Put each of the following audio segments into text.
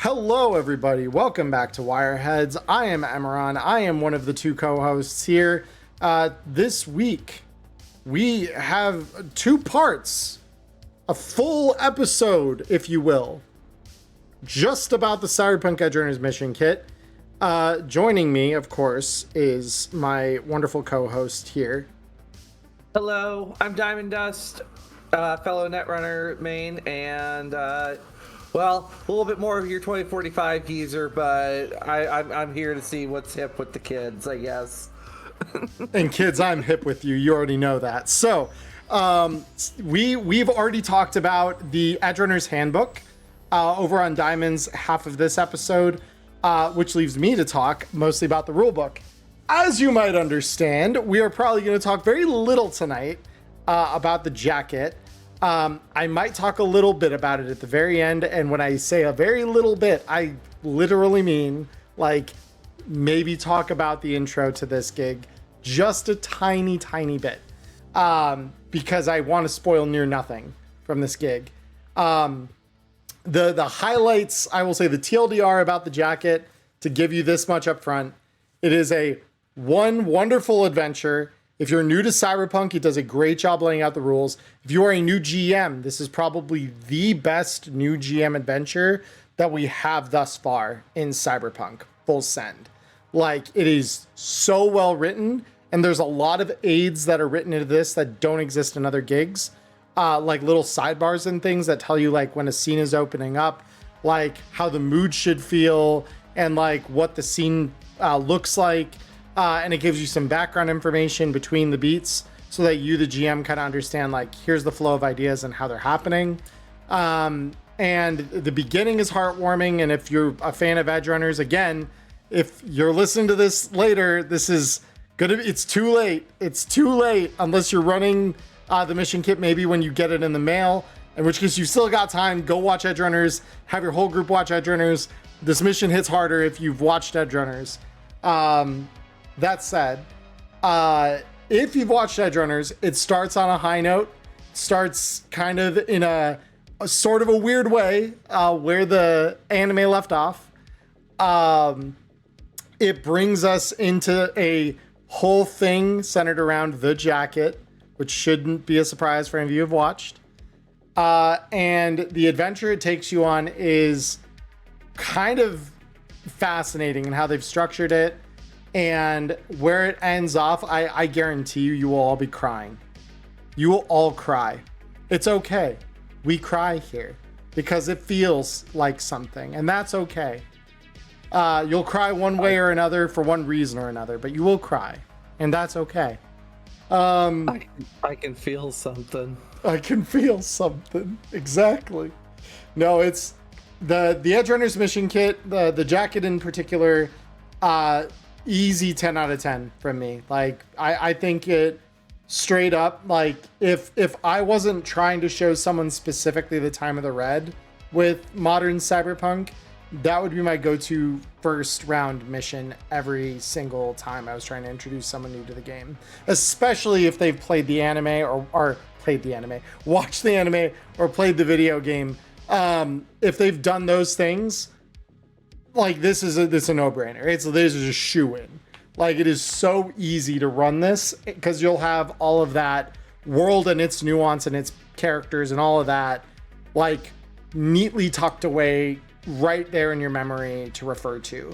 Hello, everybody. Welcome back to Wireheads. I am Emmerron. I am one of the two co-hosts here. This week, we have two parts, a full episode, if you will, just about the Cyberpunk Edgerunners Mission Kit. Joining me, of course, is my wonderful co-host here. Hello, I'm Diamond Dust, fellow Netrunner main, and well, a little bit more of your 2045 geezer, but I'm here to see what's hip with the kids, I guess. And kids, I'm hip with you. You already know that. So, we've already talked about the Edgerunners Handbook over on Diamond's half of this episode, which leaves me to talk mostly about the rulebook. As you might understand, we are probably going to talk very little tonight about the jacket. I might talk a little bit about it at the very end, and when I say a very little bit, I literally mean like maybe talk about the intro to this gig just a tiny bit, because I want to spoil near nothing from this gig. The highlights, I will say the TLDR about the jacket, to give you this much up front: it is one wonderful adventure. If you're new to Cyberpunk, it does a great job laying out the rules. If you are a new GM, this is probably the best new GM adventure that we have thus far in Cyberpunk. Full send. Like, it is so well written, and there's a lot of aids that are written into this that don't exist in other gigs. Like little sidebars and things that tell you like when a scene is opening up, like how the mood should feel, and like what the scene looks like. And it gives you some background information between the beats so that you, the GM, kind of understand, like, here's the flow of ideas and how they're happening. And the beginning is heartwarming. And if you're a fan of Edgerunners, again, if you're listening to this later, this is gonna be, it's too late. It's too late unless you're running the mission kit, maybe when you get it in the mail, in which case you still got time. Go watch Edgerunners, have your whole group watch Edgerunners. This mission hits harder if you've watched Edgerunners. That said, if you've watched Edgerunners, it starts on a high note, starts kind of in a sort of a weird way, where the anime left off. It brings us into a whole thing centered around the jacket, which shouldn't be a surprise for any of you who have watched. And the adventure it takes you on is kind of fascinating in how they've structured it. And where it ends off, I guarantee you will all be crying. You will all cry. It's okay. We cry here because it feels like something, and that's okay. You'll cry one way or another for one reason or another, but you will cry, and that's okay. I can feel something. I can feel something. Exactly. No, it's the Edgerunners Mission Kit, the jacket in particular. Easy 10 out of 10 from me. Like, I think it straight up, like, if I wasn't trying to show someone specifically the time of the red with modern Cyberpunk, that would be my go-to first round mission every single time I was trying to introduce someone new to the game, especially if they've played the anime or played the anime, watched the anime, or played the video game. If they've done those things, like, this is a no-brainer. This is a shoo-in. Like, it is so easy to run this because you'll have all of that world and its nuance and its characters and all of that, like, neatly tucked away right there in your memory to refer to.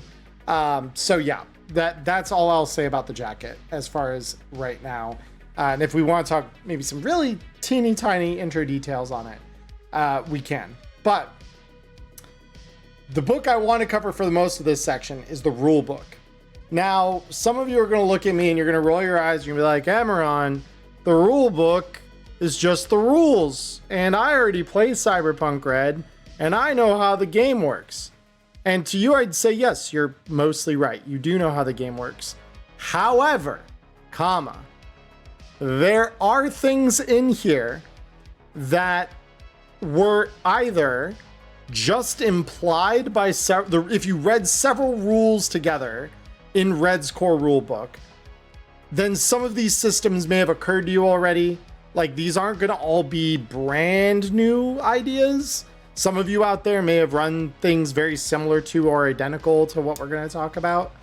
So yeah, that's all I'll say about the jacket as far as right now. And if we want to talk maybe some really teeny tiny intro details on it, we can. But the book I want to cover for the most of this section is the rule book. Now, some of you are going to look at me and you're going to roll your eyes and you're going to be like, Emmerron, the rule book is just the rules. And I already played Cyberpunk Red and I know how the game works. And to you, I'd say, yes, you're mostly right. You do know how the game works. However, there are things in here that were either just implied by if you read several rules together in Red's core rulebook, then some of these systems may have occurred to you already. Like, these aren't going to all be brand new ideas. Some of you out there may have run things very similar to or identical to what we're going to talk about.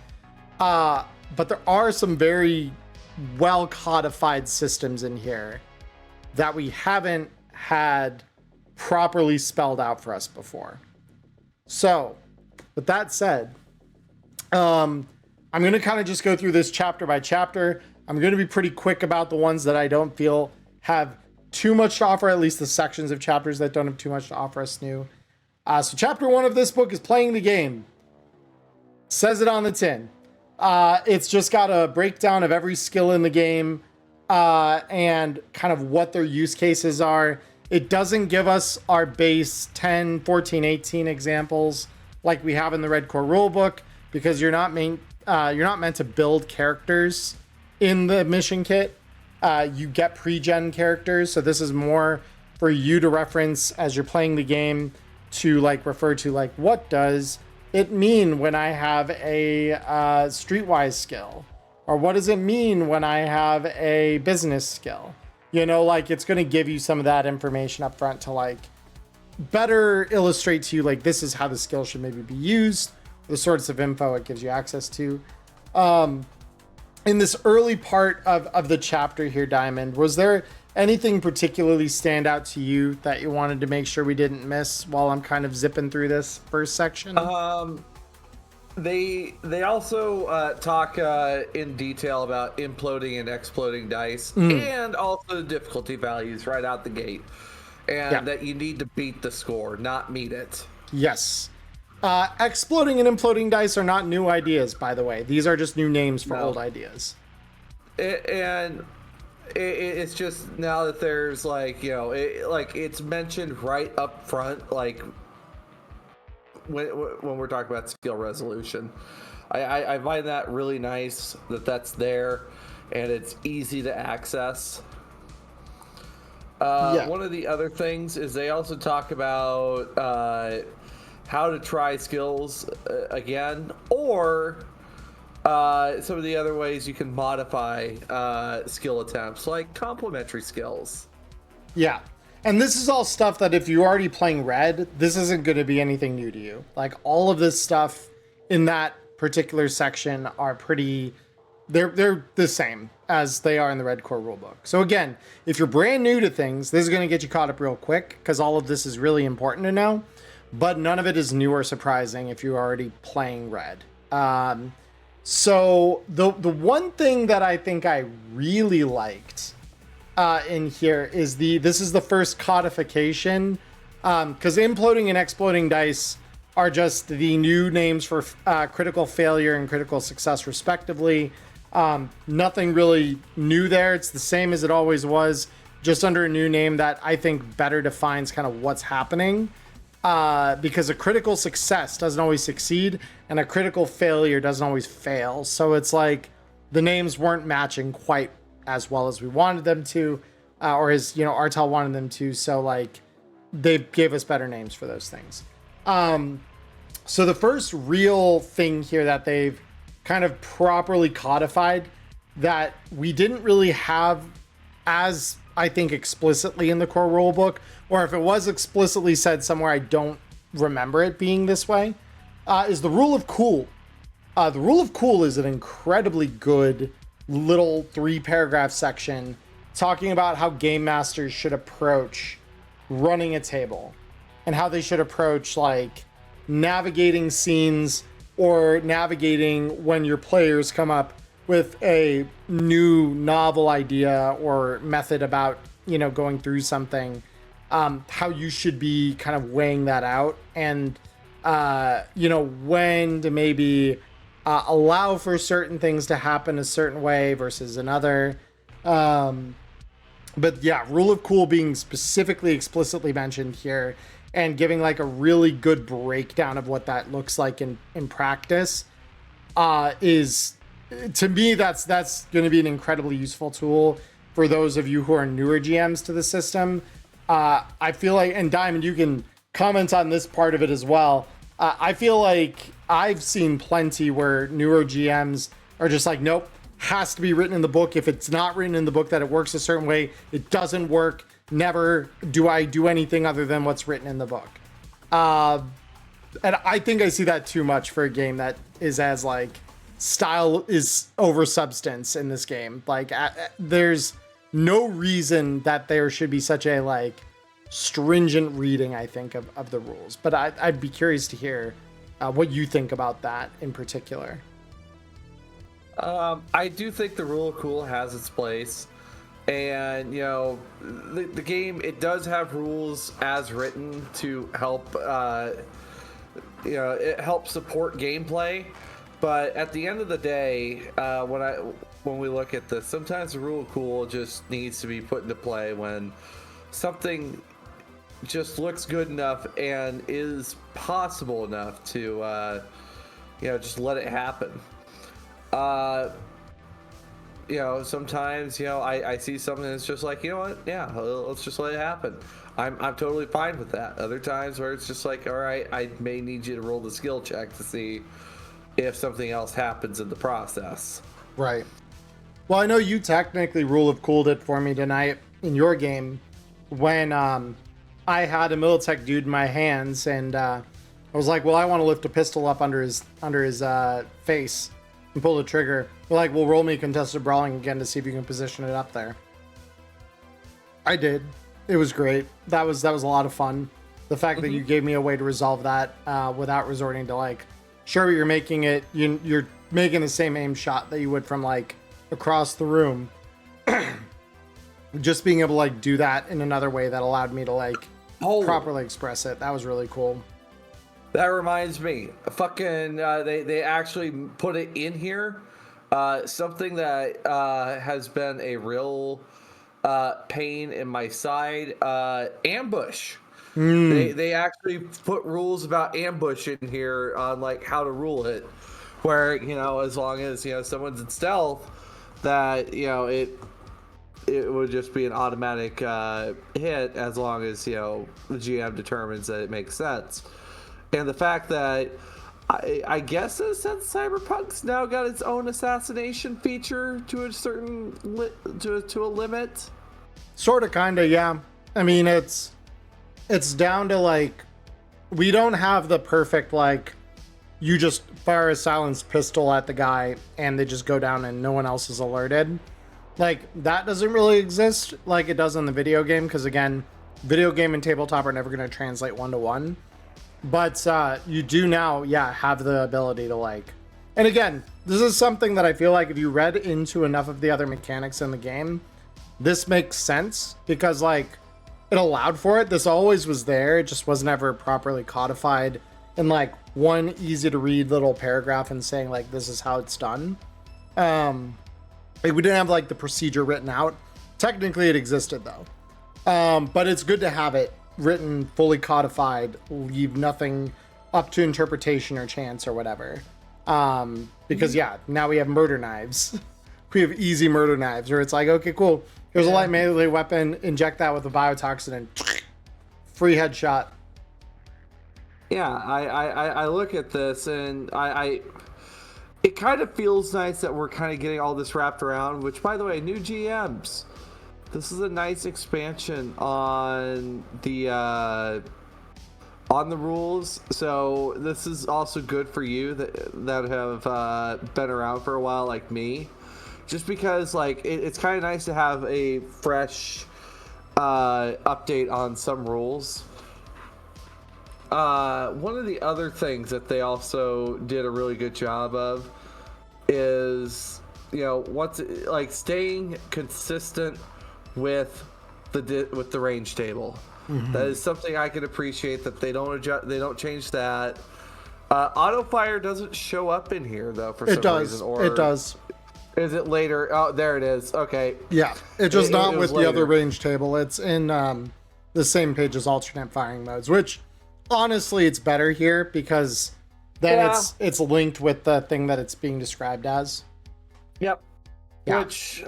But there are some very well codified systems in here that we haven't had properly spelled out for us before. So with that said, I'm going to kind of just go through this chapter by chapter. I'm going to be pretty quick about the ones that I don't feel have too much to offer, at least the sections of chapters that don't have too much to offer us new. So chapter 1 of this book is playing the game. Says it on the tin. It's just got a breakdown of every skill in the game and kind of what their use cases are. It doesn't give us our base 10, 14, 18 examples like we have in the Red Core rulebook, because you're not meant to build characters in the mission kit. You get pre-gen characters, so this is more for you to reference as you're playing the game, to like refer to like, what does it mean when I have a streetwise skill, or what does it mean when I have a business skill? You know, like it's going to give you some of that information up front to like better illustrate to you like this is how the skill should maybe be used, the sorts of info it gives you access to. In this early part of the chapter here, Diamond, was there anything particularly stand out to you that you wanted to make sure we didn't miss while I'm kind of zipping through this first section? They also talk in detail about imploding and exploding dice, and also the difficulty values right out the gate, and that you need to beat the score, not meet it. Yes. Exploding and imploding dice are not new ideas, by the way. These are just new names for old ideas. It's just now that there's like, you know, it's mentioned right up front, like when we're talking about skill resolution. I find that really nice that that's there and it's easy to access. One of the other things is they also talk about how to try skills again, or some of the other ways you can modify skill attempts, like complementary skills. Yeah. And this is all stuff that if you're already playing Red, this isn't going to be anything new to you. Like all of this stuff in that particular section are pretty, they're the same as they are in the Red Core rulebook. So again, if you're brand new to things, this is going to get you caught up real quick because all of this is really important to know, but none of it is new or surprising if you're already playing Red. So the one thing that I think I really liked in here is this is the first codification, because imploding and exploding dice are just the new names for critical failure and critical success respectively. Nothing really new there. It's the same as it always was, just under a new name that I think better defines kind of what's happening, because a critical success doesn't always succeed and a critical failure doesn't always fail. So it's like the names weren't matching quite as well as we wanted them to, or as, you know, Artel wanted them to. So like they gave us better names for those things. So the first real thing here that they've kind of properly codified that we didn't really have as, I think, explicitly in the core rulebook, or if it was explicitly said somewhere, I don't remember it being this way, is the rule of cool. The rule of cool is an incredibly good little 3-paragraph section talking about how game masters should approach running a table and how they should approach like navigating scenes or navigating when your players come up with a new novel idea or method about, you know, going through something, how you should be kind of weighing that out, and you know, when to maybe allow for certain things to happen a certain way versus another. But yeah, rule of cool being specifically explicitly mentioned here and giving like a really good breakdown of what that looks like in practice is, to me, that's going to be an incredibly useful tool for those of you who are newer GMs to the system. I feel like, and Diamond, you can comment on this part of it as well. I feel like I've seen plenty where newer GMs are just like, nope, has to be written in the book. If it's not written in the book that it works a certain way, it doesn't work. Never do I do anything other than what's written in the book. And I think I see that too much for a game that is as like style is over substance in this game. Like there's no reason that there should be such a like stringent reading, I think, of the rules. But I'd be curious to hear what you think about that in particular. I do think the rule of cool has its place. And, you know, the game, it does have rules as written to help, you know, it helps support gameplay. But at the end of the day, when we look at this, sometimes the rule of cool just needs to be put into play when something just looks good enough and is possible enough to, you know, just let it happen. You know, sometimes, you know, I see something that's just like, you know what, yeah, let's just let it happen. I'm totally fine with that. Other times where it's just like, all right, I may need you to roll the skill check to see if something else happens in the process. Right. Well, I know you technically rule of cooled it for me tonight in your game when I had a Militech dude in my hands, and I was like, well, I want to lift a pistol up under his face and pull the trigger. We're like, well, roll me contested brawling again to see if you can position it up there. I did. It was great. That was a lot of fun. The fact that you gave me a way to resolve that without resorting to like, sure, you're making it, you're making the same aim shot that you would from like across the room. Just being able to like do that in another way that allowed me to like properly express it. That was really cool. That reminds me, fucking, they actually put it in here. Something that has been a real pain in my side. Ambush. They actually put rules about ambush in here on like how to rule it, where, you know, as long as, you know, someone's in stealth, that, you know, it would just be an automatic hit as long as, you know, the GM determines that it makes sense. And the fact that I guess in a sense Cyberpunk's now got its own assassination feature to a certain to a limit. Sort of, kind of, yeah. I mean, it's down to like, we don't have the perfect like, you just fire a silenced pistol at the guy and they just go down and no one else is alerted. Like, that doesn't really exist like it does in the video game, because again, video game and tabletop are never going to translate 1-to-1. But you do now, yeah, have the ability to like, and again, this is something that I feel like if you read into enough of the other mechanics in the game, this makes sense, because like it allowed for it. This always was there. It just wasn't ever properly codified in like one easy to read little paragraph and saying like, this is how it's done. We didn't have like the procedure written out. Technically it existed though. But it's good to have it written, fully codified, leave nothing up to interpretation or chance or whatever. Because yeah, now we have murder knives. We have easy murder knives where it's like, okay, cool. Here's a light melee weapon, inject that with a biotoxin and free headshot. Yeah, I look at this and it kind of feels nice that we're kind of getting all this wrapped around, which, by the way, new GMs. This is a nice expansion on the rules. So this is also good for you that have been around for a while, like me. Just because, like, it's kind of nice to have a fresh update on some rules. One of the other things that they also did a really good job of is, you know, staying consistent with the range table. That is something I can appreciate, that they don't adjust, they don't change that. Auto fire doesn't show up in here though for some reason. Or it does. Is it later? Oh, there it is. Okay. Yeah, it's just not with the other range table. It's in the same page as alternate firing modes, which honestly it's better here because then it's linked with the thing that it's being described as. Yep. Yeah. Which,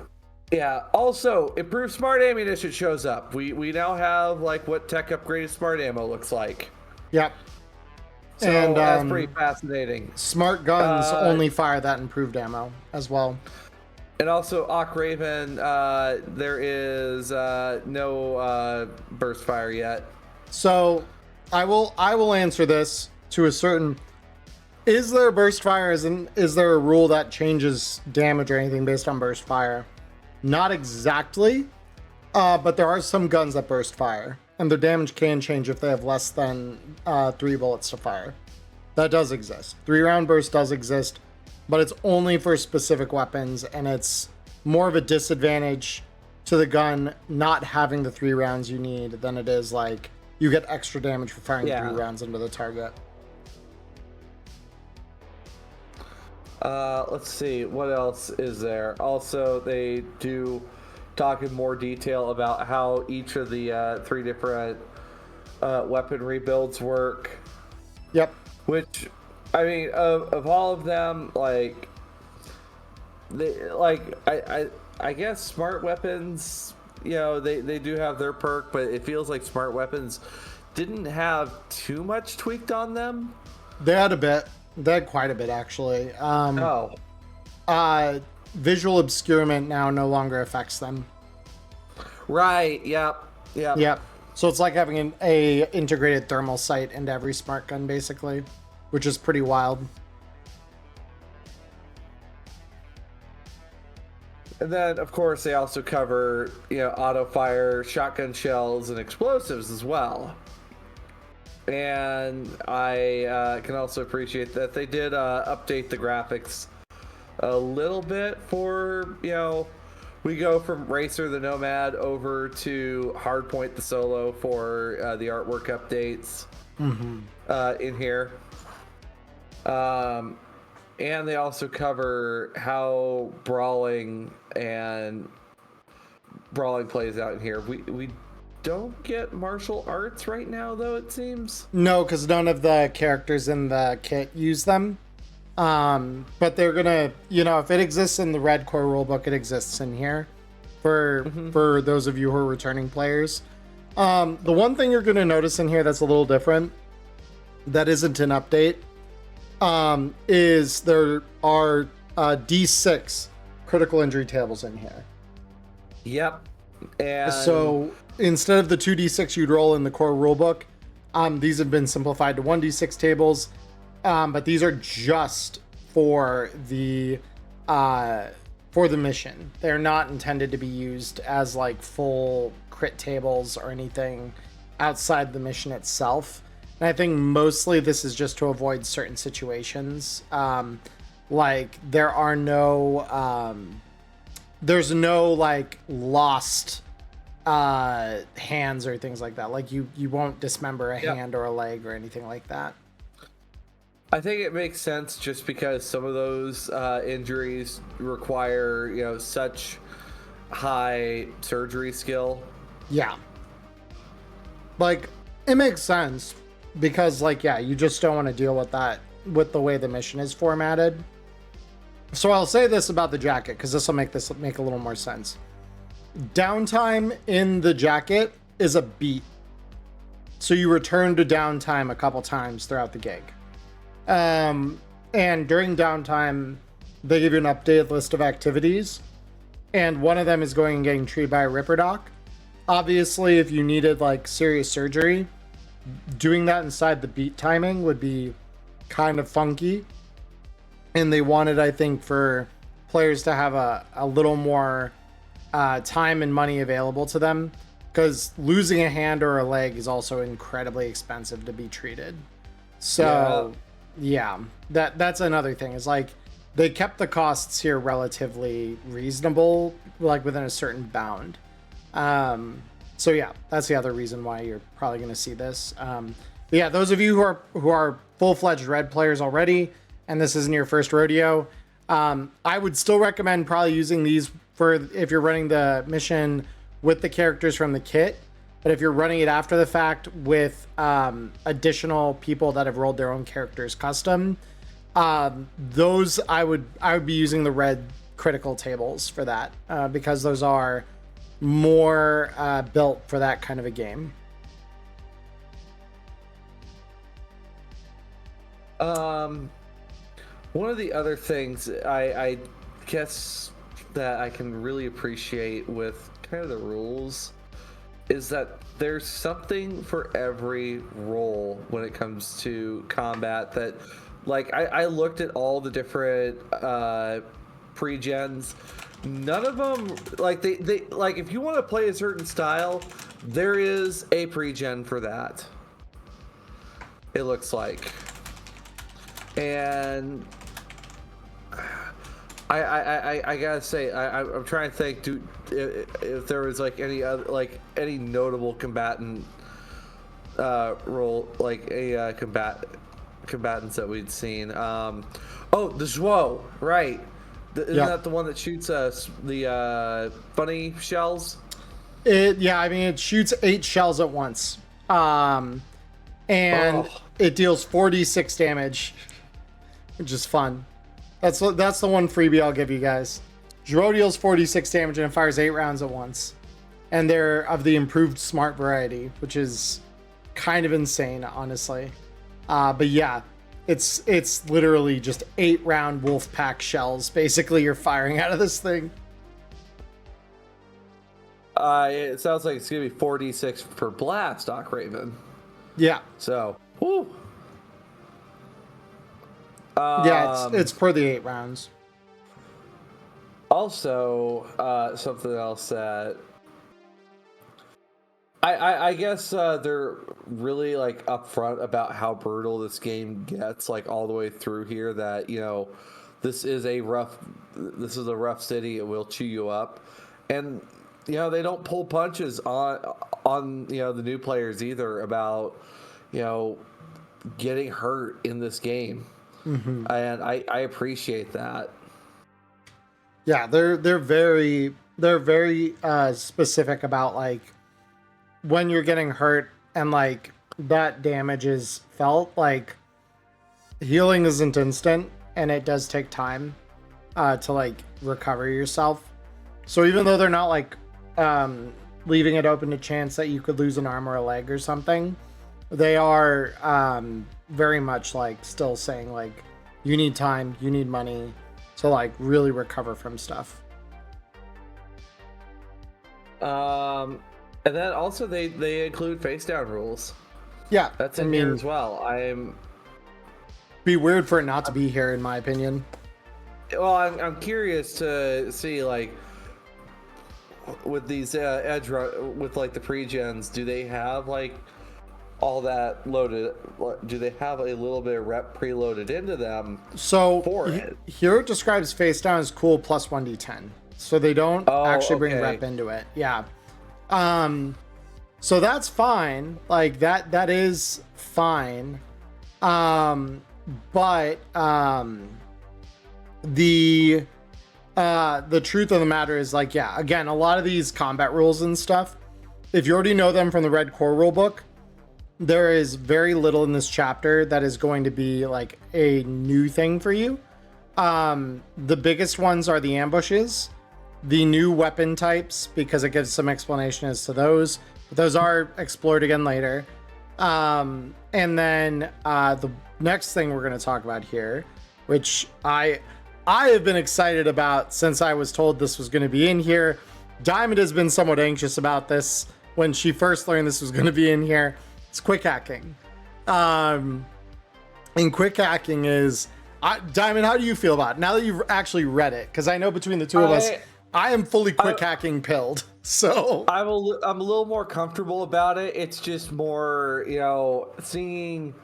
yeah. Also, improved smart ammunition shows up. We now have like what tech upgraded smart ammo looks like. Yep. So and that's pretty fascinating. Smart guns only fire that improved ammo as well. And also, Ock Raven, there is no burst fire yet. So I will answer this to a certain. Is there burst fire? Is there a rule that changes damage or anything based on burst fire? Not exactly, but there are some guns that burst fire, and their damage can change if they have less than 3 bullets to fire. That does exist. 3-round burst does exist, but it's only for specific weapons, and it's more of a disadvantage to the gun not having the 3 rounds you need than it is like you get extra damage for firing 3 rounds into the target. Let's see, what else is there? Also, they do talk in more detail about how each of the 3 different weapon rebuilds work. Yep. Which, I mean, of all of them, like, I guess smart weapons, you know, they do have their perk, but it feels like smart weapons didn't have too much tweaked on them. They had a bit. They had quite a bit, actually. Visual obscurement now no longer affects them. Right. Yep. So it's like having a integrated thermal sight into every smart gun, basically, which is pretty wild. And then, of course, they also cover, you know, auto fire, shotgun shells, and explosives as well. And I can also appreciate that they did update the graphics a little bit for, you know, we go from Racer the Nomad over to Hardpoint the Solo for the artwork updates in here. And they also cover how brawling plays out in here. We don't get martial arts right now, though, it seems. No, because none of the characters in the kit use them. But they're gonna, you know, if it exists in the Red Core rulebook, it exists in here for those of you who are returning players. The one thing you're gonna notice in here that's a little different, that isn't an update, is there are D6 critical injury tables in here. Yep. And so instead of the 2d6 you'd roll in the core rulebook, these have been simplified to 1d6 tables, but these are just for the mission. They're not intended to be used as like full crit tables or anything outside the mission itself. And I think mostly this is just to avoid certain situations. Like there are no there's no like lost hands or things like that. Like you won't dismember a hand or a leg or anything like that. I think it makes sense just because some of those injuries require, you know, such high surgery skill. Yeah. Like it makes sense because like, yeah, you just don't want to deal with that with the way the mission is formatted. So I'll say this about the jacket, because this will make a little more sense. Downtime in the jacket is a beat. So you return to downtime a couple times throughout the gig. And during downtime, they give you an updated list of activities. And one of them is going and getting treated by a Ripper Doc. Obviously, if you needed like serious surgery, doing that inside the beat timing would be kind of funky. And they wanted, I think, for players to have a little more time and money available to them, because losing a hand or a leg is also incredibly expensive to be treated. So yeah, that's another thing, is like they kept the costs here relatively reasonable, like within a certain bound. So yeah, that's the other reason why you're probably going to see this. But yeah, those of you who are full-fledged Red players already, and this isn't your first rodeo, I would still recommend probably using these for if you're running the mission with the characters from the kit. But if you're running it after the fact with additional people that have rolled their own characters custom, those I would be using the red critical tables for that, because those are more built for that kind of a game. One of the other things I guess that I can really appreciate with kind of the rules is that there's something for every role when it comes to combat. That, like, I looked at all the different pre-gens. None of them, like, they like, if you want to play a certain style, there is a pre-gen for that, it looks like. And I gotta say, I'm trying to think, if there was like any other, like any notable combatant role, like a combatants that we'd seen. Oh, the Zhuo, right? Isn't that the one that shoots the funny shells? Yeah, I mean, it shoots 8 shells at once, and it deals 46 damage, which is fun. That's the one freebie I'll give you guys. Zhuo deals 46 damage and it fires 8 rounds at once, and they're of the improved smart variety, which is kind of insane, honestly. But yeah, it's literally just 8 round wolf pack shells. Basically, you're firing out of this thing. It sounds like it's gonna be 4d6 per blast, Doc Raven. Yeah. So, whoo. Yeah, it's per the 8 rounds. Also, something else that I guess they're really like upfront about how brutal this game gets, like all the way through here. That, you know, this is a rough city. It will chew you up, and you know they don't pull punches on you know the new players either about, you know, getting hurt in this game. And I appreciate that. Yeah, they're very specific about like when you're getting hurt and like that damage is felt. Like healing isn't instant and it does take time to like recover yourself. So even though they're not like leaving it open to chance that you could lose an arm or a leg or something, they are very much like still saying like you need time, you need money to like really recover from stuff. And then also they include face down rules. Yeah, that's in here as well. Be weird for it not to be here, in my opinion. Well, I'm curious to see, like, with these with like the pre-gens, do they have like all that loaded? Do they have a little bit of rep preloaded into them? So for it? Here it describes face down as cool plus 1d10. So they don't actually bring rep into it. Yeah. So that's fine. Like that is fine. But the truth of the matter is, like, yeah, again, a lot of these combat rules and stuff, if you already know them from the Red Core rulebook, there is very little in this chapter that is going to be like a new thing for you. The biggest ones are the ambushes, the new weapon types, because it gives some explanation as to those. But those are explored again later. And then the next thing we're going to talk about here, which I have been excited about since I was told this was going to be in here. Diamond has been somewhat anxious about this when she first learned this was going to be in here. It's quick hacking. And quick hacking is... Diamond, how do you feel about it now that you've actually read it? Because I know between the two of us, I am fully quick hacking pilled. So I'm a little more comfortable about it. It's just more, you know, seeing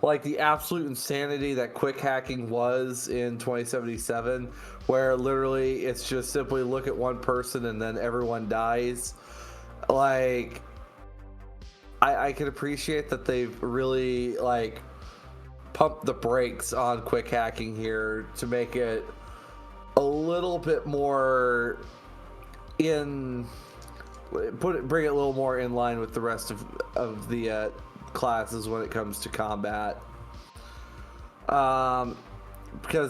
like the absolute insanity that quick hacking was in 2077, where literally it's just simply look at one person and then everyone dies. Like, I can appreciate that they've really like pumped the brakes on quick hacking here to make it a little bit more bring it a little more in line with the rest of the classes when it comes to combat. Because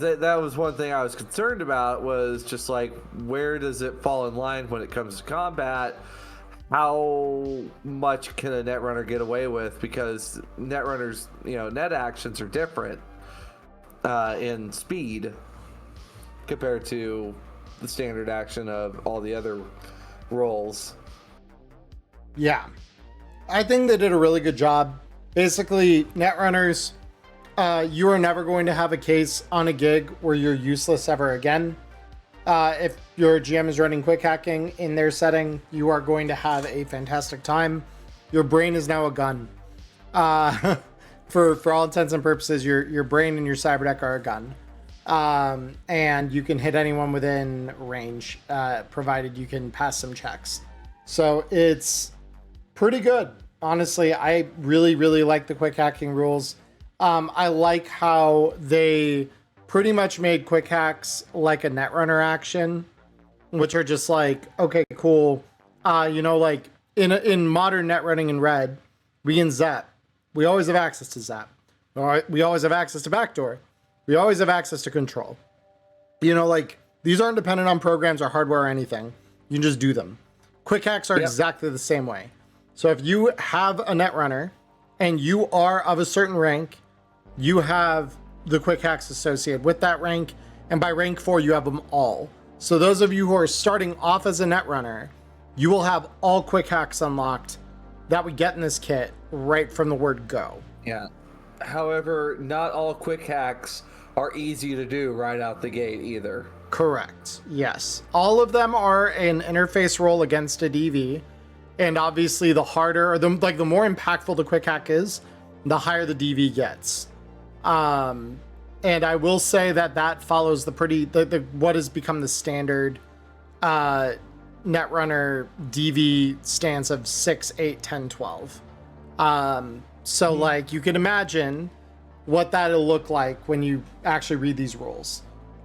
that was one thing I was concerned about, was just like, where does it fall in line when it comes to combat? How much can a netrunner get away with? Because netrunners, you know, net actions are different in speed compared to the standard action of all the other roles. Yeah. I think they did a really good job. Basically, netrunners, you are never going to have a case on a gig where you're useless ever again. If your GM is running quick hacking in their setting, you are going to have a fantastic time. Your brain is now a gun. For all intents and purposes, your brain and your cyber deck are a gun. And you can hit anyone within range, provided you can pass some checks. So it's pretty good. Honestly, I really, really like the quick hacking rules. I like how they pretty much made quick hacks like a netrunner action, which are just like, okay, cool. Like in modern net running in red, we can zap. We always have access to zap. We always have access to backdoor. We always have access to control. Like these aren't dependent on programs or hardware or anything. You can just do them. Quick hacks are exactly the same way. So if you have a netrunner and you are of a certain rank, you have the quick hacks associated with that rank. And by rank 4, you have them all. So those of you who are starting off as a netrunner, you will have all quick hacks unlocked that we get in this kit right from the word go. Yeah. However, not all quick hacks are easy to do right out the gate either. Correct. Yes. All of them are an interface roll against a DV. And obviously the harder or the more impactful the quick hack is, the higher the DV gets. And I will say that follows the what has become the standard netrunner DV stance of 6, 8, 10, 12. So like you can imagine what that'll look like when you actually read these rules.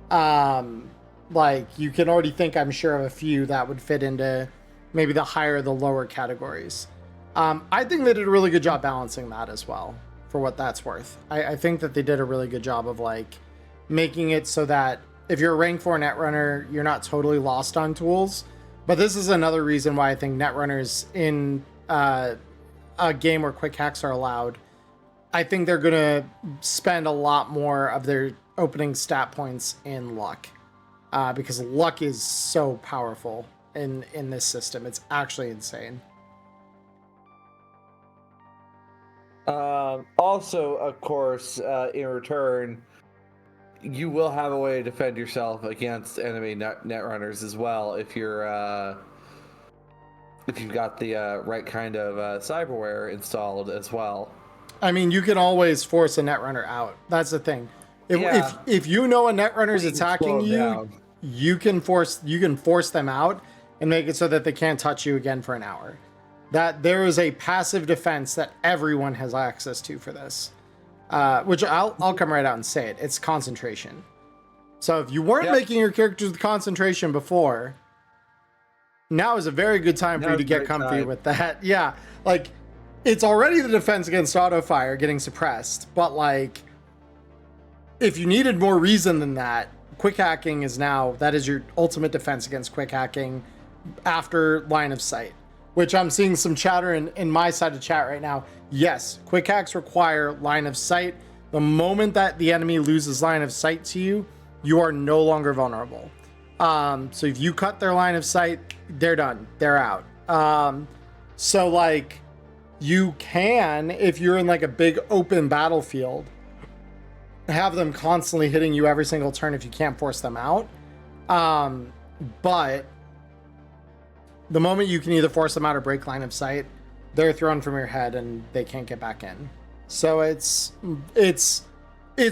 Like you can already think, I'm sure, of a few that would fit into maybe the higher, the lower categories. I think they did a really good job balancing that as well, for what that's worth. I think that they did a really good job of like making it so that if you're a rank 4 netrunner, you're not totally lost on tools. But this is another reason why I think netrunners in a game where quick hacks are allowed, I think they're gonna spend a lot more of their opening stat points in luck, because luck is so powerful in this system. It's actually insane. Also, of course, in return, you will have a way to defend yourself against enemy netrunners as well if you've got the right kind of cyberware installed as well. I mean, you can always force a netrunner out. That's the thing. If you know a netrunner is attacking you, you can force them out and make it so that they can't touch you again for an hour. That there is a passive defense that everyone has access to for this, which I'll come right out and say it. It's concentration. So if you weren't making your characters with concentration before, now is a very good time for you to get comfy with that. Yeah, like it's already the defense against auto fire getting suppressed, but like if you needed more reason than that, quick hacking is that is your ultimate defense against quick hacking after line of sight. Which I'm seeing some chatter in my side of chat right now. Yes, quick hacks require line of sight. The moment that the enemy loses line of sight to you, you are no longer vulnerable. So if you cut their line of sight, they're done. They're out. So like you can, if you're in like a big open battlefield, have them constantly hitting you every single turn if you can't force them out. But the moment you can either force them out or break line of sight, they're thrown from your head and they can't get back in. So it's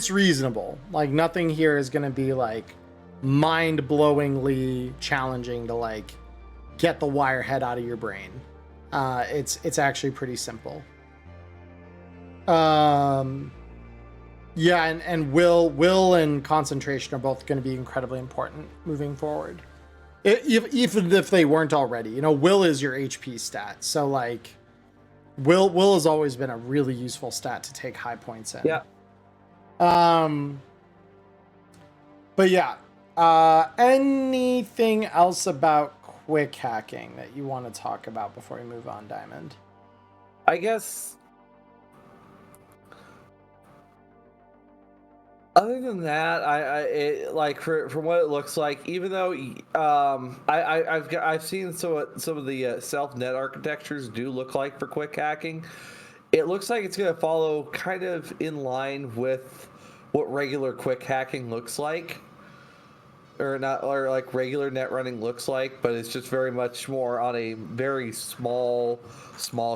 reasonable. Like nothing here is going to be like mind-blowingly challenging to like get the wirehead out of your brain. It's actually pretty simple. Yeah, and will and concentration are both going to be incredibly important moving forward. Even if they weren't already, will is your HP stat. So like, will has always been a really useful stat to take high points in. Yeah. But yeah, anything else about quick hacking that you want to talk about before we move on, Diamond? I guess Other than that, like from what it looks like, even though I've seen some of the self net architectures do look like for quick hacking. It looks like it's going to follow kind of in line with what regular quick hacking looks like, or not, or like regular net running looks like, but it's just very much more on a very small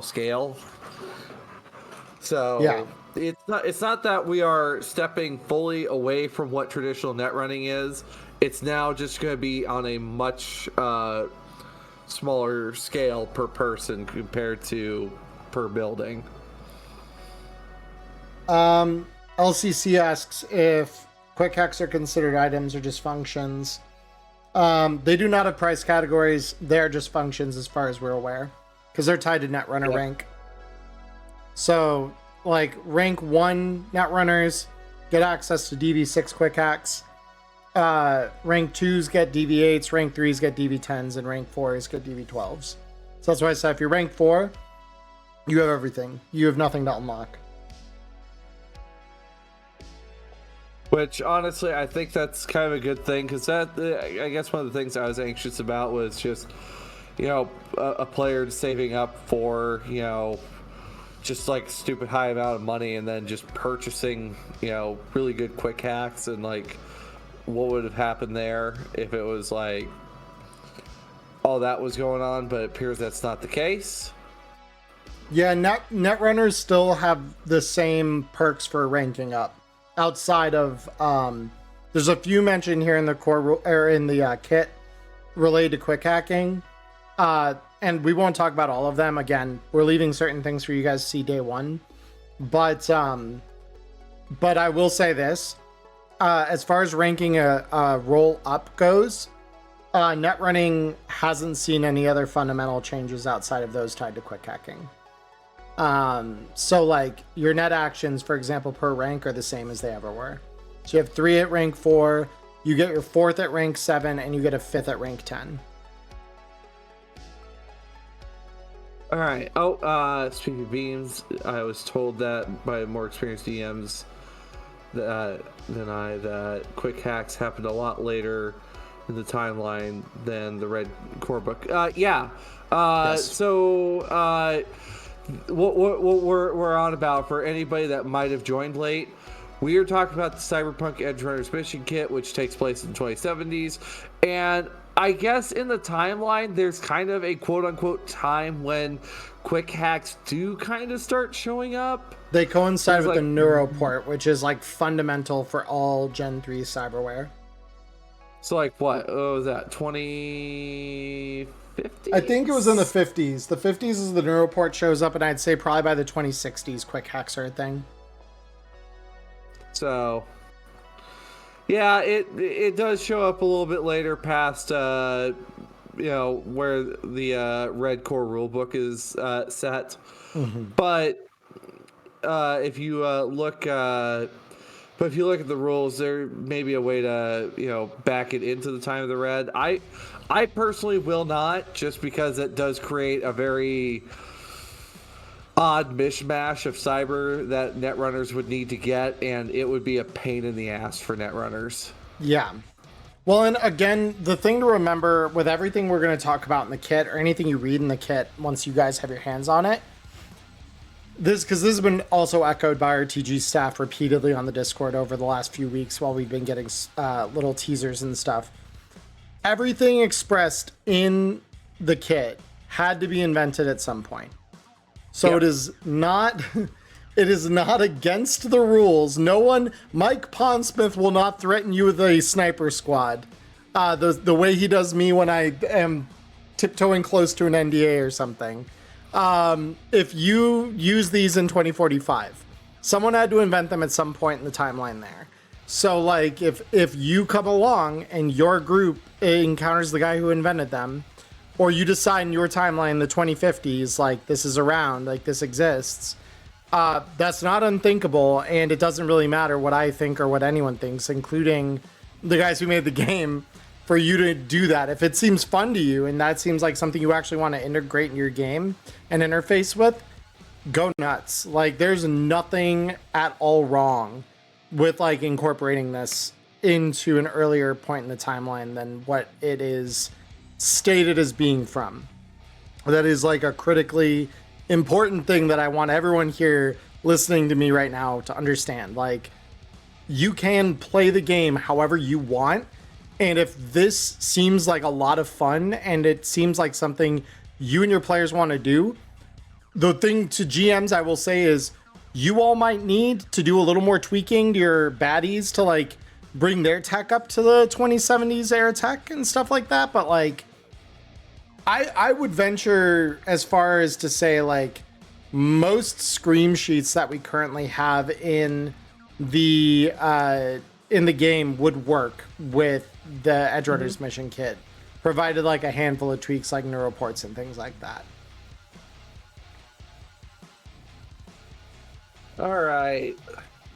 scale. So Yeah. it's not that we are stepping fully away from what traditional net running is. It's now just going to be on a much smaller scale per person compared to per building. LCC asks if quick hacks are considered items or just functions. They do not have price categories. They're just functions as far as we're aware, because they're tied to Netrunner rank. So, like, rank 1 Netrunners get access to DV6 quick hacks. Rank 2s get DV8s, rank 3s get DV10s, and rank 4s get DV12s. So that's why I said if you're rank 4, you have everything. You have nothing to unlock. Which, honestly, I think that's kind of a good thing, because I guess one of the things I was anxious about was just, a player saving up for, just like stupid high amount of money and then just purchasing, really good quick hacks, and like what would have happened there if it was like all that was going on, but it appears that's not the case. Yeah, Netrunners still have the same perks for ranking up. Outside of there's a few mentioned here in the core or in the kit related to quick hacking, and we won't talk about all of them. Again, we're leaving certain things for you guys to see day one, but I will say this: as far as ranking a roll up goes, net running hasn't seen any other fundamental changes outside of those tied to quick hacking. So like your net actions, for example, per rank are the same as they ever were. So you have 3 at rank 4, you get your 4th at rank 7, and you get a 5th at rank 10. All right. Speaking of beams, I was told that by more experienced DMs than I that quick hacks happened a lot later in the timeline than the red core book. Yes. So what we're on about, for anybody that might have joined late, we are talking about the Cyberpunk Edgerunners Mission Kit, which takes place in the 2070s, and I guess in the timeline there's kind of a quote-unquote time when quick hacks do kind of start showing up. They coincide with the Neuroport, which is like fundamental for all Gen 3 cyberware. So like what was that, 2050s? I think it was in the 50s. The 50s is the Neuroport shows up, and I'd say probably by the 2060s quick hacks are a thing. So yeah, it does show up a little bit later past where the red core rulebook is set. Mm-hmm. But if you look at the rules, there may be a way to back it into the time of the red. I personally will not, just because it does create a very odd mishmash of cyber that netrunners would need to get, and it would be a pain in the ass for netrunners. Yeah. Well, and again, the thing to remember with everything we're going to talk about in the kit, or anything you read in the kit once you guys have your hands on it, because this has been also echoed by our TG staff repeatedly on the Discord over the last few weeks while we've been getting little teasers and stuff. Everything expressed in the kit had to be invented at some point. So It is not against the rules. No one, Mike Pondsmith will not threaten you with a sniper squad. The way he does me when I am tiptoeing close to an NDA or something. If you use these in 2045, someone had to invent them at some point in the timeline there. So like if you come along and your group encounters the guy who invented them, or you decide in your timeline in the 2050s, like this is around, like this exists, that's not unthinkable, and it doesn't really matter what I think or what anyone thinks, including the guys who made the game, for you to do that. If it seems fun to you and that seems like something you actually want to integrate in your game and interface with, go nuts. Like there's nothing at all wrong with like incorporating this into an earlier point in the timeline than what it is stated as being from. That is like a critically important thing that I want everyone here listening to me right now to understand. Like, you can play the game however you want, and if this seems like a lot of fun and it seems like something you and your players want to do, the thing to GMs I will say is you all might need to do a little more tweaking to your baddies to like bring their tech up to the 2070s era tech and stuff like that. But like, I would venture as far as to say like most scream sheets that we currently have in the game would work with the Edgerunners Mission Kit, provided like a handful of tweaks like neuroports and things like that. All right,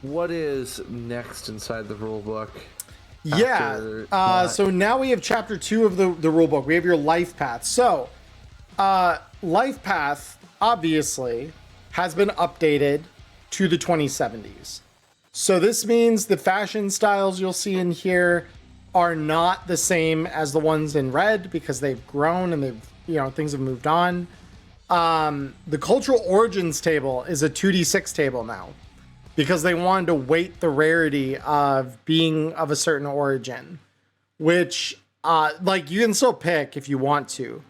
what is next inside the rulebook? Yeah, so now we have chapter 2 of the rulebook. We have your life path. So, life path obviously has been updated to the 2070s. So this means the fashion styles you'll see in here are not the same as the ones in red because they've grown and they've, you know, things have moved on. The cultural origins table is a 2d6 table now because they wanted to weight the rarity of being of a certain origin, which like you can still pick if you want to,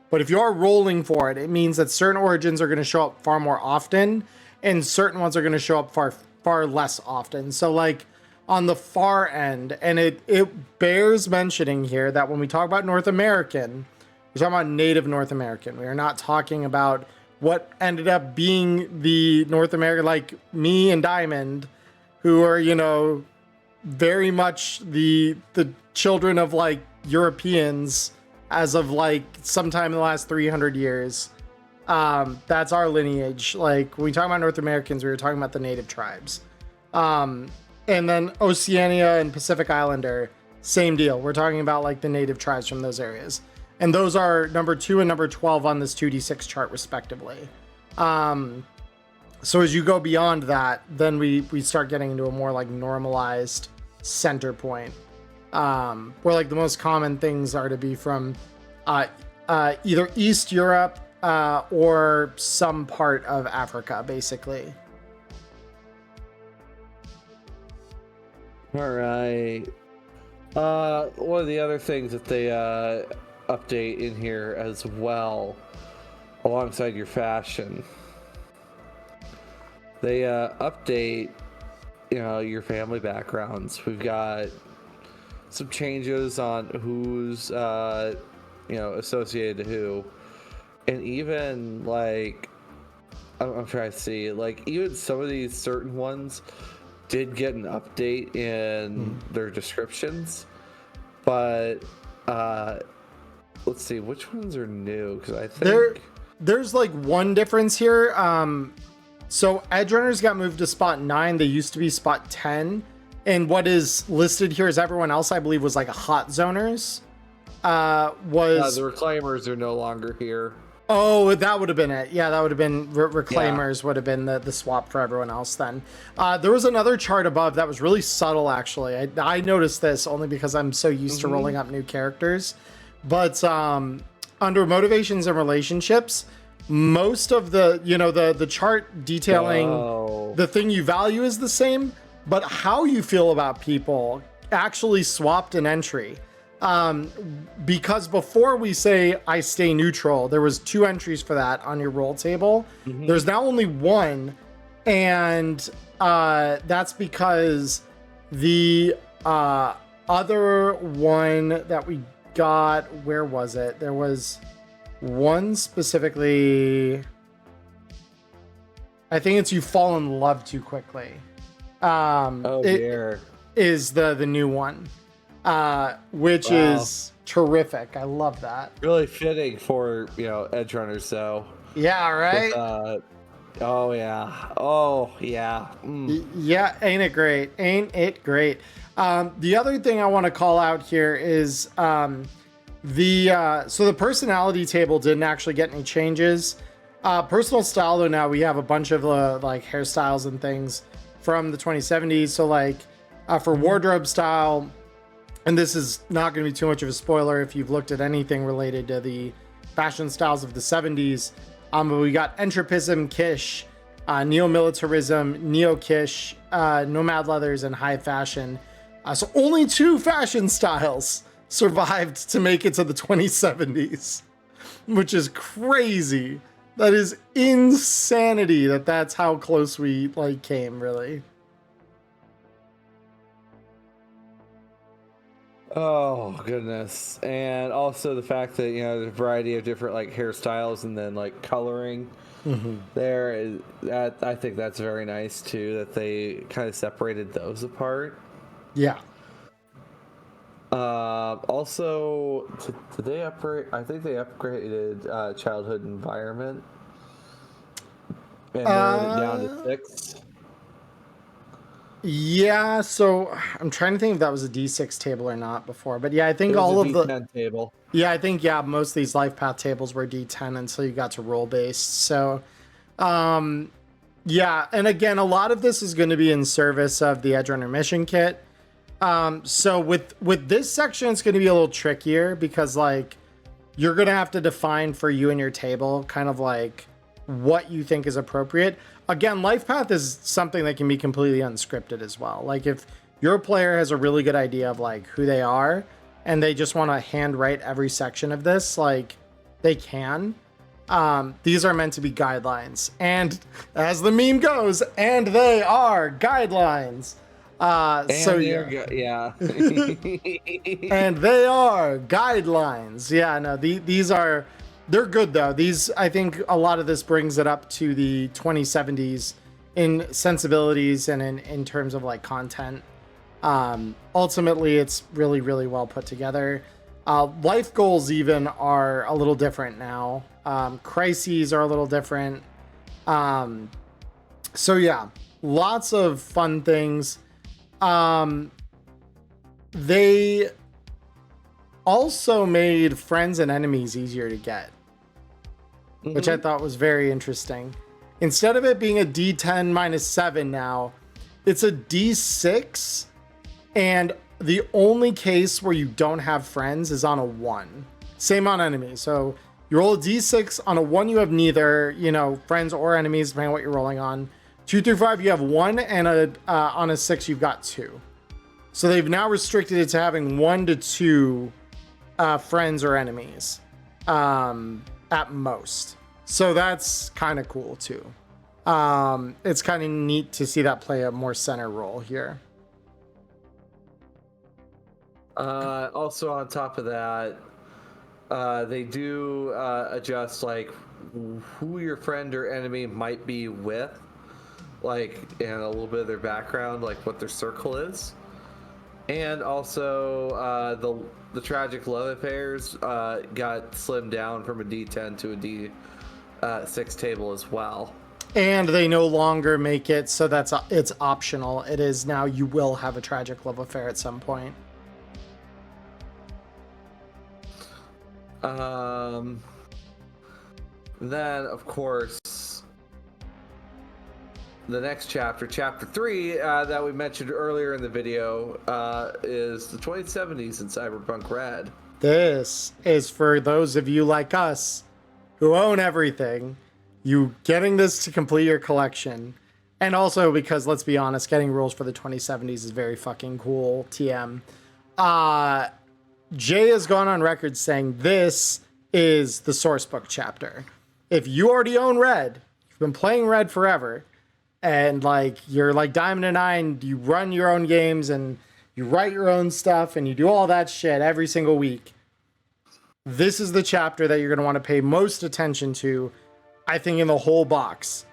but if you are rolling for it, it means that certain origins are going to show up far more often and certain ones are going to show up far less often. So like on the far end, and it bears mentioning here that when we talk about North American, we're talking about native North American. We are not talking about what ended up being the North American, like me and Diamond, who are, you know, very much the children of like Europeans as of like sometime in the last 300 years. That's our lineage. Like when we talk about North Americans, we were talking about the native tribes. And then Oceania and Pacific Islander, same deal. We're talking about like the native tribes from those areas. And those are number 2 and number 12 on this 2d6 chart respectively. So as you go beyond that, then we start getting into a more like normalized center point, where like the most common things are to be from either East Europe or some part of Africa, basically. All right. One of the other things that they update in here as well, alongside your fashion, they update, you know, your family backgrounds. We've got some changes on who's you know, associated to who, and even like I'm trying to see, like even some of these certain ones did get an update in their descriptions, but let's see which ones are new, because I think there's like one difference here. So Edgerunners got moved to spot 9. They used to be spot 10, and what is listed here as everyone else, I believe, was like a hot zoners. The reclaimers are no longer here. Oh, that would have been it. Yeah, that would have been reclaimers. Would have been the swap for everyone else then. There was another chart above that was really subtle, actually. I noticed this only because I'm so used to rolling up new characters. But under motivations and relationships, most of the, you know, the chart detailing the thing you value is the same, but how you feel about people actually swapped an entry. Because before we say I stay neutral, there was 2 entries for that on your roll table. There's now only 1, and that's because the other one that we got, where was it? There was one specifically, I think it's you fall in love too quickly. Dear. Is the new one. Which is terrific. I love that. Really fitting for, you know, Edgerunners, though. Yeah, right? Oh, yeah. Oh, yeah. Yeah, ain't it great? Ain't it great? The other thing I want to call out here is so the personality table didn't actually get any changes. Personal style, though, now we have a bunch of like hairstyles and things from the 2070s. So like for wardrobe style, and this is not going to be too much of a spoiler if you've looked at anything related to the fashion styles of the 70s. But we got entropism, kish, neo-militarism, neo-kish, nomad leathers, and high fashion. So only 2 fashion styles survived to make it to the 2070s, which is crazy. That is insanity that's how close we like came, really. Oh goodness. And also the fact that, you know, the variety of different like hairstyles and then like coloring there is that, I think that's very nice too, that they kind of separated those apart. Yeah. Also, did they upgrade? I think they upgraded childhood environment and narrowed it down to 6. Yeah, so I'm trying to think if that was a D6 table or not before, but yeah, I think It was all a of D10 the table. yeah, I think most of these life path tables were D10 until you got to roll based. So, yeah, and again, a lot of this is going to be in service of the Edgerunner Mission Kit. So with this section, it's going to be a little trickier because like you're going to have to define for you and your table kind of like what you think is appropriate. Again, life path is something that can be completely unscripted as well. Like if your player has a really good idea of like who they are and they just want to handwrite every section of this, like they can. These are meant to be guidelines, and as the meme goes, and they are guidelines. Yeah. And they are guidelines. Yeah, no, they're good though. These, I think a lot of this brings it up to the 2070s in sensibilities and in terms of like content. Ultimately, it's really, really well put together. Life goals even are a little different now. Crises are a little different. So yeah, lots of fun things. They also made friends and enemies easier to get, which I thought was very interesting. Instead of it being a D10 -7 now, it's a D6, and the only case where you don't have friends is on a 1. Same on enemies. So you roll a D6, on a 1 you have neither, friends or enemies, depending on what you're rolling on. 2 through 5 you have 1, and on a 6 you've got 2. So they've now restricted it to having 1 to 2 friends or enemies at most. So that's kind of cool too. It's kind of neat to see that play a more center role here. Also on top of that, they do adjust like who your friend or enemy might be with, like, and a little bit of their background, like what their circle is. And also the tragic love affairs got slimmed down from a D10 to a D6 table as well. And they no longer make it so it's optional. It is now you will have a tragic love affair at some point. Then of course the next chapter, chapter 3, that we mentioned earlier in the video, is the 2070s in Cyberpunk Red. This is for those of you like us who own everything. You getting this to complete your collection. And also because, let's be honest, getting rules for the 2070s is very fucking cool. TM. Jay has gone on record saying this is the source book chapter. If you already own Red, you've been playing Red forever, and like you're like Diamond and I, and you run your own games and you write your own stuff and you do all that shit every single week, this is the chapter that you're going to want to pay most attention to, I think, in the whole box,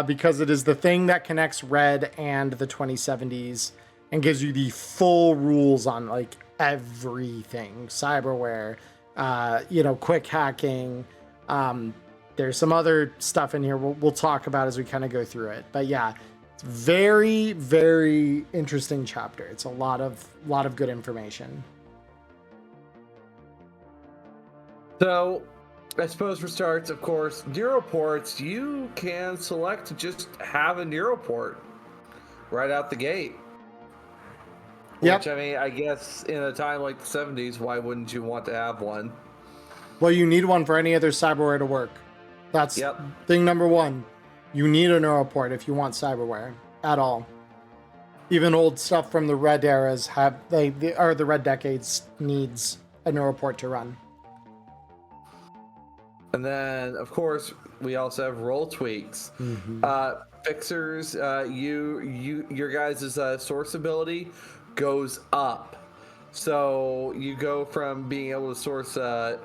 because it is the thing that connects Red and the 2070s and gives you the full rules on like everything. Cyberware, quick hacking. There's some other stuff in here we'll talk about as we kind of go through it. But yeah, it's very, very interesting chapter. It's a lot of good information. So, I suppose for starts, of course, neuroports, you can select to just have a neuroport. right out the gate. Yep. Which, I mean, I guess in a time like the 70s, why wouldn't you want to have one? Well, you need one for any other cyberware to work. That's thing number one. You need a neural port if you want cyberware at all. Even old stuff from the red eras or the red decades needs a neural port to run. And then, of course, we also have role tweaks. Fixers, your guys' source ability goes up. So you go from being able to source, like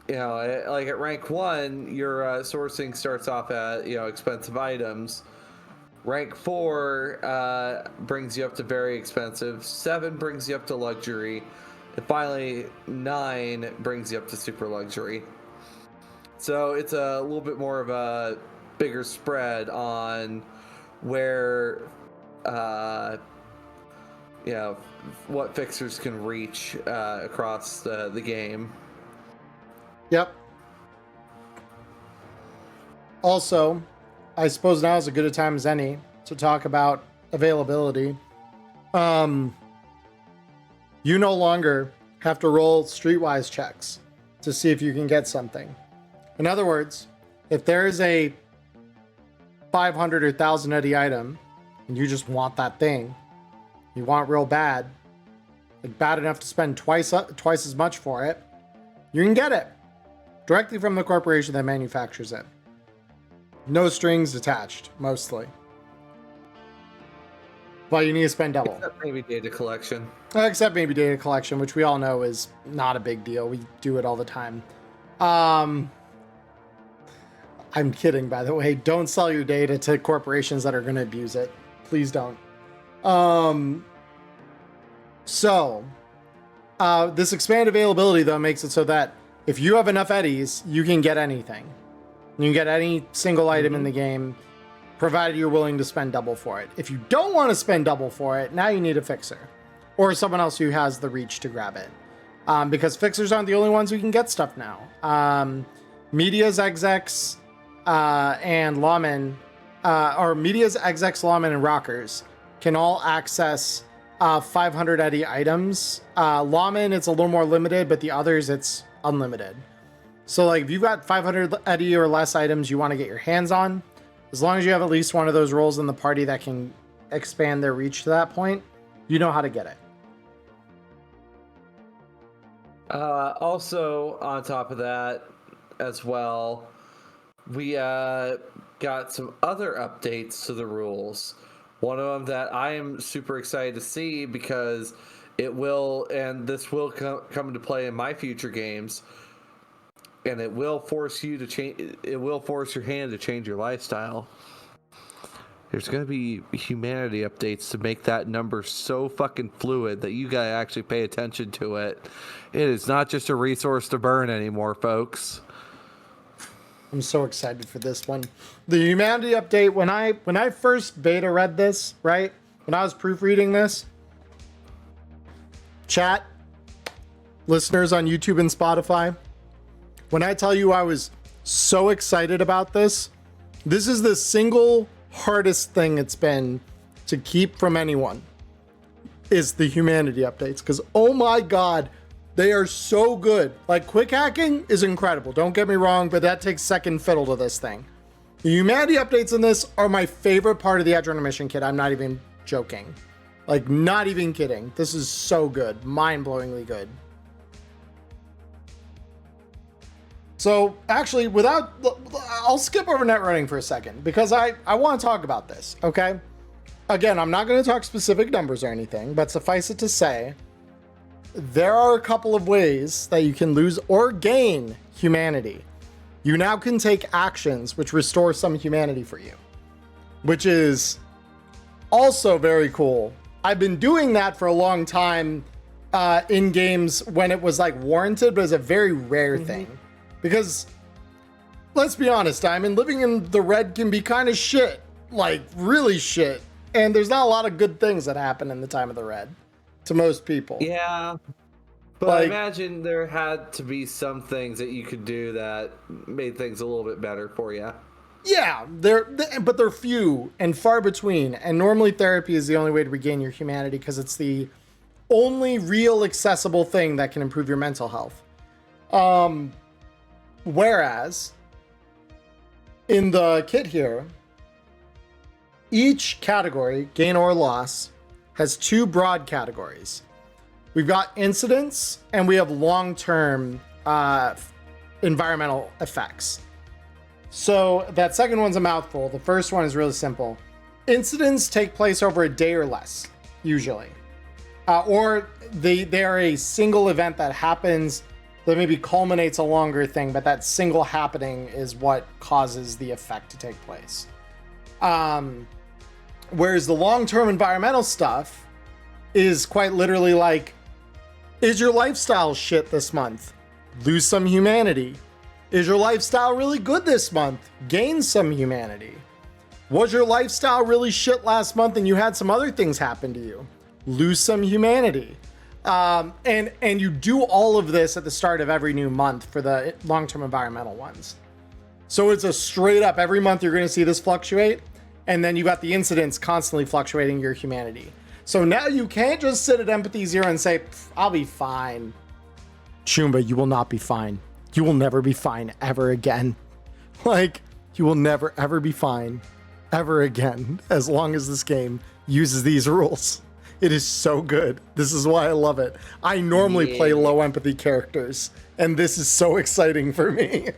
at rank 1, your sourcing starts off at, expensive items. Rank 4 brings you up to very expensive. 7 brings you up to luxury. And finally, 9 brings you up to super luxury. So it's a little bit more of a bigger spread on where, what fixers can reach across the game. Yep. Also, I suppose now is as good a time as any to talk about availability. You no longer have to roll streetwise checks to see if you can get something. In other words, if there is a 500 or 1,000 eddy item and you just want that thing, you want real bad, like bad enough to spend twice as much for it, you can get it directly from the corporation that manufactures it. No strings attached, mostly. But you need to spend double. Except maybe data collection. Except maybe data collection, which we all know is not a big deal. We do it all the time. I'm kidding, by the way. Don't sell your data to corporations that are going to abuse it. Please don't. This expanded availability, though, makes it so that if you have enough eddies, you can get anything. You can get any single item in the game, provided you're willing to spend double for it. If you don't want to spend double for it, now you need a fixer or someone else who has the reach to grab it. Because fixers aren't the only ones who can get stuff now. Media's execs and lawmen, or Media's execs, lawmen, and rockers can all access 500 eddy items. Lawmen, it's a little more limited, but the others, it's unlimited. So like if you've got 500 eddy or less items you want to get your hands on, as long as you have at least one of those roles in the party that can expand their reach to that point, you know how to get it. Also, on top of that as well, we got some other updates to the rules. One of them that I am super excited to see because it will, and this will come into play in my future games, and it will force you to change. It will force your hand to change your lifestyle. There's going to be humanity updates to make that number so fucking fluid that you gotta actually pay attention to it. It is not just a resource to burn anymore, folks. I'm so excited for this one. The humanity update, when I first beta read this, right? When I was proofreading this, chat, listeners on YouTube and Spotify, when I tell you I was so excited about this, this is the single hardest thing it's been to keep from anyone is the humanity updates. Because, oh my God, they are so good. Like, quick hacking is incredible. Don't get me wrong, but that takes second fiddle to this thing. The humanity updates in this are my favorite part of the Edgerunners Mission Kit. I'm not even joking. Like, not even kidding. This is so good. Mind-blowingly good. So, actually, I'll skip over net running for a second because I want to talk about this, okay? Again, I'm not going to talk specific numbers or anything, but suffice it to say, there are a couple of ways that you can lose or gain humanity. You now can take actions which restore some humanity for you, which is also very cool. I've been doing that for a long time in games when it was like warranted, but it's a very rare thing. Because, let's be honest, Diamond, living in the red can be kind of shit. Like, really shit. And there's not a lot of good things that happen in the time of the red to most people. Yeah. But Like, I imagine there had to be some things that you could do that made things a little bit better for you. Yeah, but they're few and far between. And normally therapy is the only way to regain your humanity because it's the only real accessible thing that can improve your mental health. Whereas in the kit here, each category, gain or loss, has two broad categories. We've got incidents and we have long-term environmental effects. So that second one's a mouthful. The first one is really simple. Incidents take place over a day or less, usually. Or they are a single event that happens that maybe culminates a longer thing, but that single happening is what causes the effect to take place. Whereas the long-term environmental stuff is quite literally like, is your lifestyle shit this month? Lose some humanity. Is your lifestyle really good this month? Gain some humanity. Was your lifestyle really shit last month and you had some other things happen to you? Lose some humanity. And you do all of this at the start of every new month for the long-term environmental ones. So it's a straight up, every month you're going to see this fluctuate. And then you got the incidents constantly fluctuating your humanity. So now you can't just sit at empathy 0 and say, I'll be fine. Chumba, you will not be fine. You will never be fine ever again. Like, you will never ever be fine ever again as long as this game uses these rules. It is so good. This is why I love it. I normally play low empathy characters, and this is so exciting for me.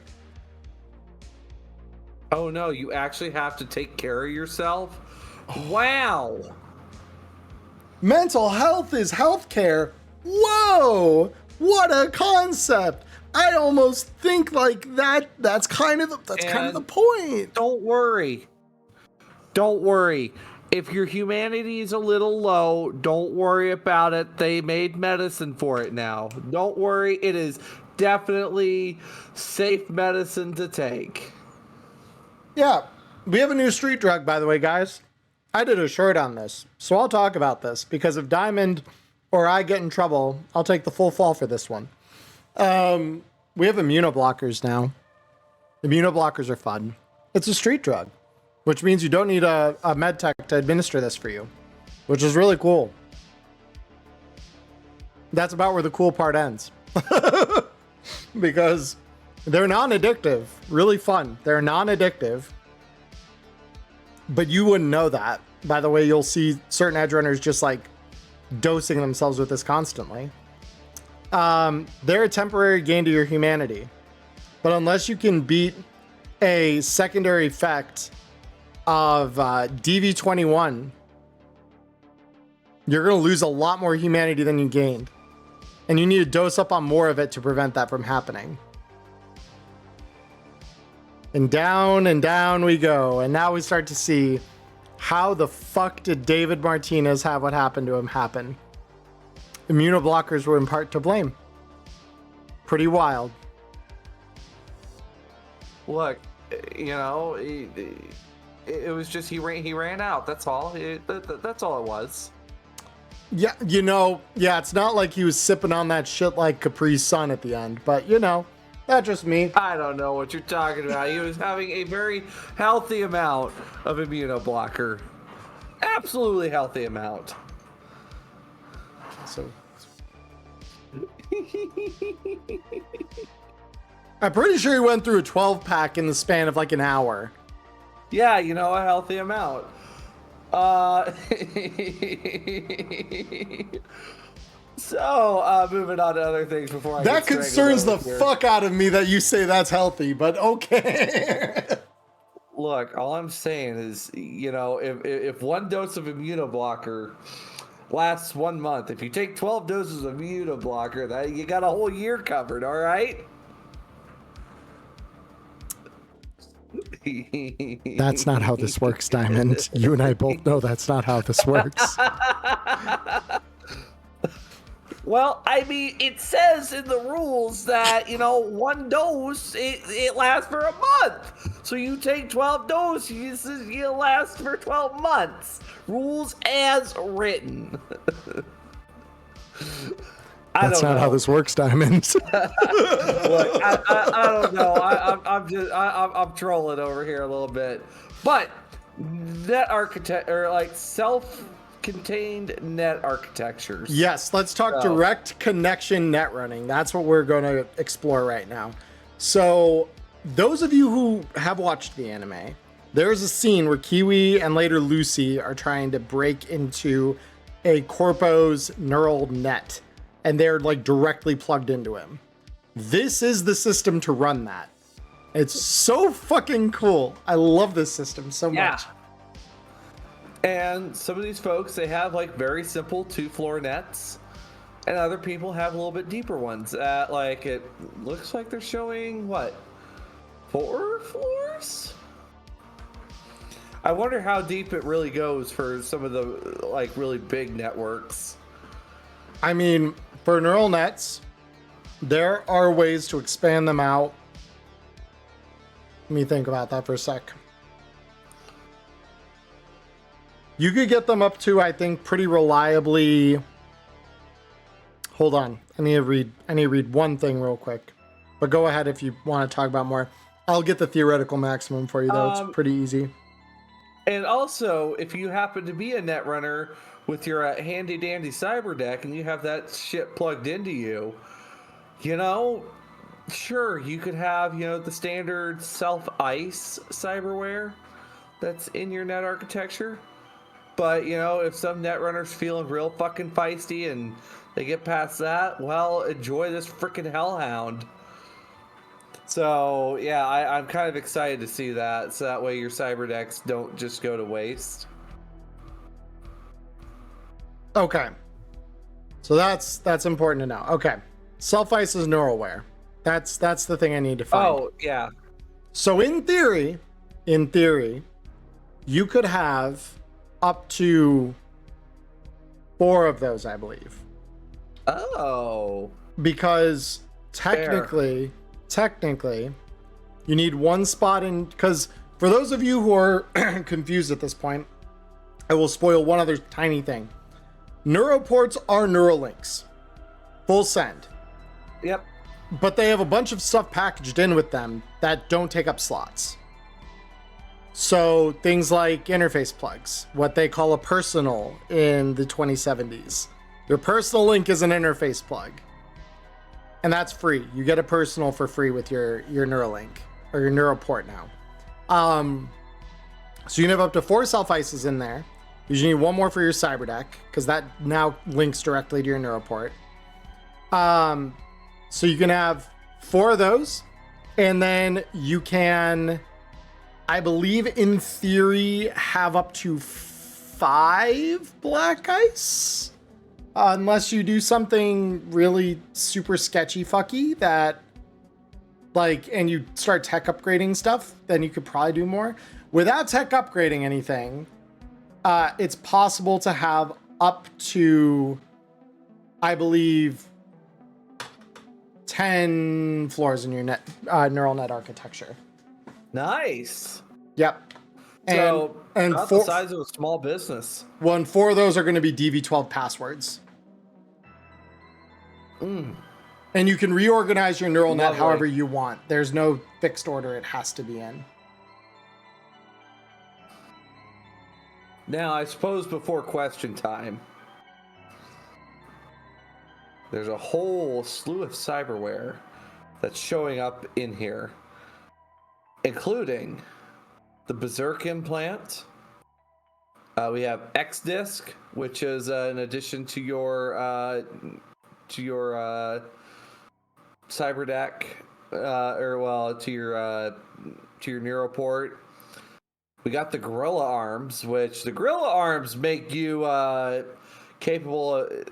Oh no, you actually have to take care of yourself? Wow. Mental health is healthcare. Whoa, what a concept. I almost think like that's kind of the point. Don't worry. Don't worry. If your humanity is a little low, don't worry about it. They made medicine for it now. Don't worry. It is definitely safe medicine to take. Yeah, we have a new street drug, by the way, guys. I did a short on this, so I'll talk about this because if Diamond or I get in trouble, I'll take the full fall for this one. We have immunoblockers now. Immunoblockers are fun. It's a street drug, which means you don't need a med tech to administer this for you, which is really cool. That's about where the cool part ends. Because they're non-addictive, really fun. They're non-addictive, but you wouldn't know that. By the way, you'll see certain edgerunners just like dosing themselves with this constantly. They're a temporary gain to your humanity, but unless you can beat a secondary effect of DV21, you're going to lose a lot more humanity than you gained, and you need to dose up on more of it to prevent that from happening. And down we go. And now we start to see how the fuck did David Martinez have what happened to him happen? Immunoblockers were in part to blame. Pretty wild. Look, you know, it was just he ran out. That's all. That's all it was. Yeah, you know, yeah, it's not like he was sipping on that shit like Capri Sun at the end, but you know. That's just me. I don't know what you're talking about. He was having a very healthy amount of immunoblocker. Absolutely healthy amount. So I'm pretty sure he went through a 12-pack in the span of like an hour. Yeah, you know, a healthy amount. So, moving on to other things before I that concerns the fuck out of me that you say that's healthy, but okay. Look, all I'm saying is, you know, if one dose of immunoblocker lasts 1 month, if you take 12 doses of immunoblocker, that you got a whole year covered, all right? That's not how this works, Diamond. You and I both know that's not how this works. Well, I mean, it says in the rules that, you know, one dose, it lasts for a month. So you take 12 doses, you last for 12 months. Rules as written. That's not how this works, Diamond. Look, I don't know. I'm trolling over here a little bit, but net architect or like self-contained net architectures. Yes, let's talk direct connection net running. That's what we're going to explore right now. So, those of you who have watched the anime, there's a scene where Kiwi and later Lucy are trying to break into a Corpo's neural net, and they're like directly plugged into him. This is the system to run that. It's so fucking cool. I love this system so much. And some of these folks, they have like very simple 2-floor nets, and other people have a little bit deeper ones. Like it looks like they're showing what, 4 floors? I wonder how deep it really goes for some of the like really big networks. I mean, for neural nets, there are ways to expand them out. Let me think about that for a sec. You could get them up to, I think, pretty reliably. Hold on. I need to read one thing real quick. But go ahead if you want to talk about more. I'll get the theoretical maximum for you, though. It's pretty easy. And also, if you happen to be a netrunner with your handy dandy cyber deck and you have that shit plugged into you, sure, you could have, the standard self-ice cyberware that's in your net architecture. But, if some netrunner's feeling real fucking feisty and they get past that, well, enjoy this freaking hellhound. So, yeah, I'm kind of excited to see that. So that way your cyber decks don't just go to waste. Okay. So that's important to know. Okay. Self-ice is neuralware. That's the thing I need to find. Oh, yeah. So in theory, you could have up to 4 of those, I believe. Oh. Because technically, you need one spot in, because for those of you who are confused at this point, I will spoil one other tiny thing. Neuroports are Neuralinks. Full send. Yep. But they have a bunch of stuff packaged in with them that don't take up slots. So things like interface plugs, what they call a personal in the 2070s. Your personal link is an interface plug. And that's free. You get a personal for free with your Neuralink or your Neuroport now. So you can have up to 4 self-ices in there. You usually need one more for your cyber deck because that now links directly to your Neuroport. So you can have 4 of those, and then you can, I believe in theory, have up to 5 black ice. Unless you do something really super sketchy fucky that, like, and you start tech upgrading stuff, then you could probably do more. Without tech upgrading anything, it's possible to have up to, I believe, 10 floors in your neural net architecture. Nice. Yep. So, and not the size of a small business. 4 of those are going to be DV12 passwords. And you can reorganize your neural net however you want. There's no fixed order it has to be in. Now, I suppose before question time, there's a whole slew of cyberware that's showing up in here, including the Berserk implant. We have X-Disc, which is an addition to your cyber deck, to your Neuroport. We got the Gorilla Arms, which the Gorilla Arms make you capable of,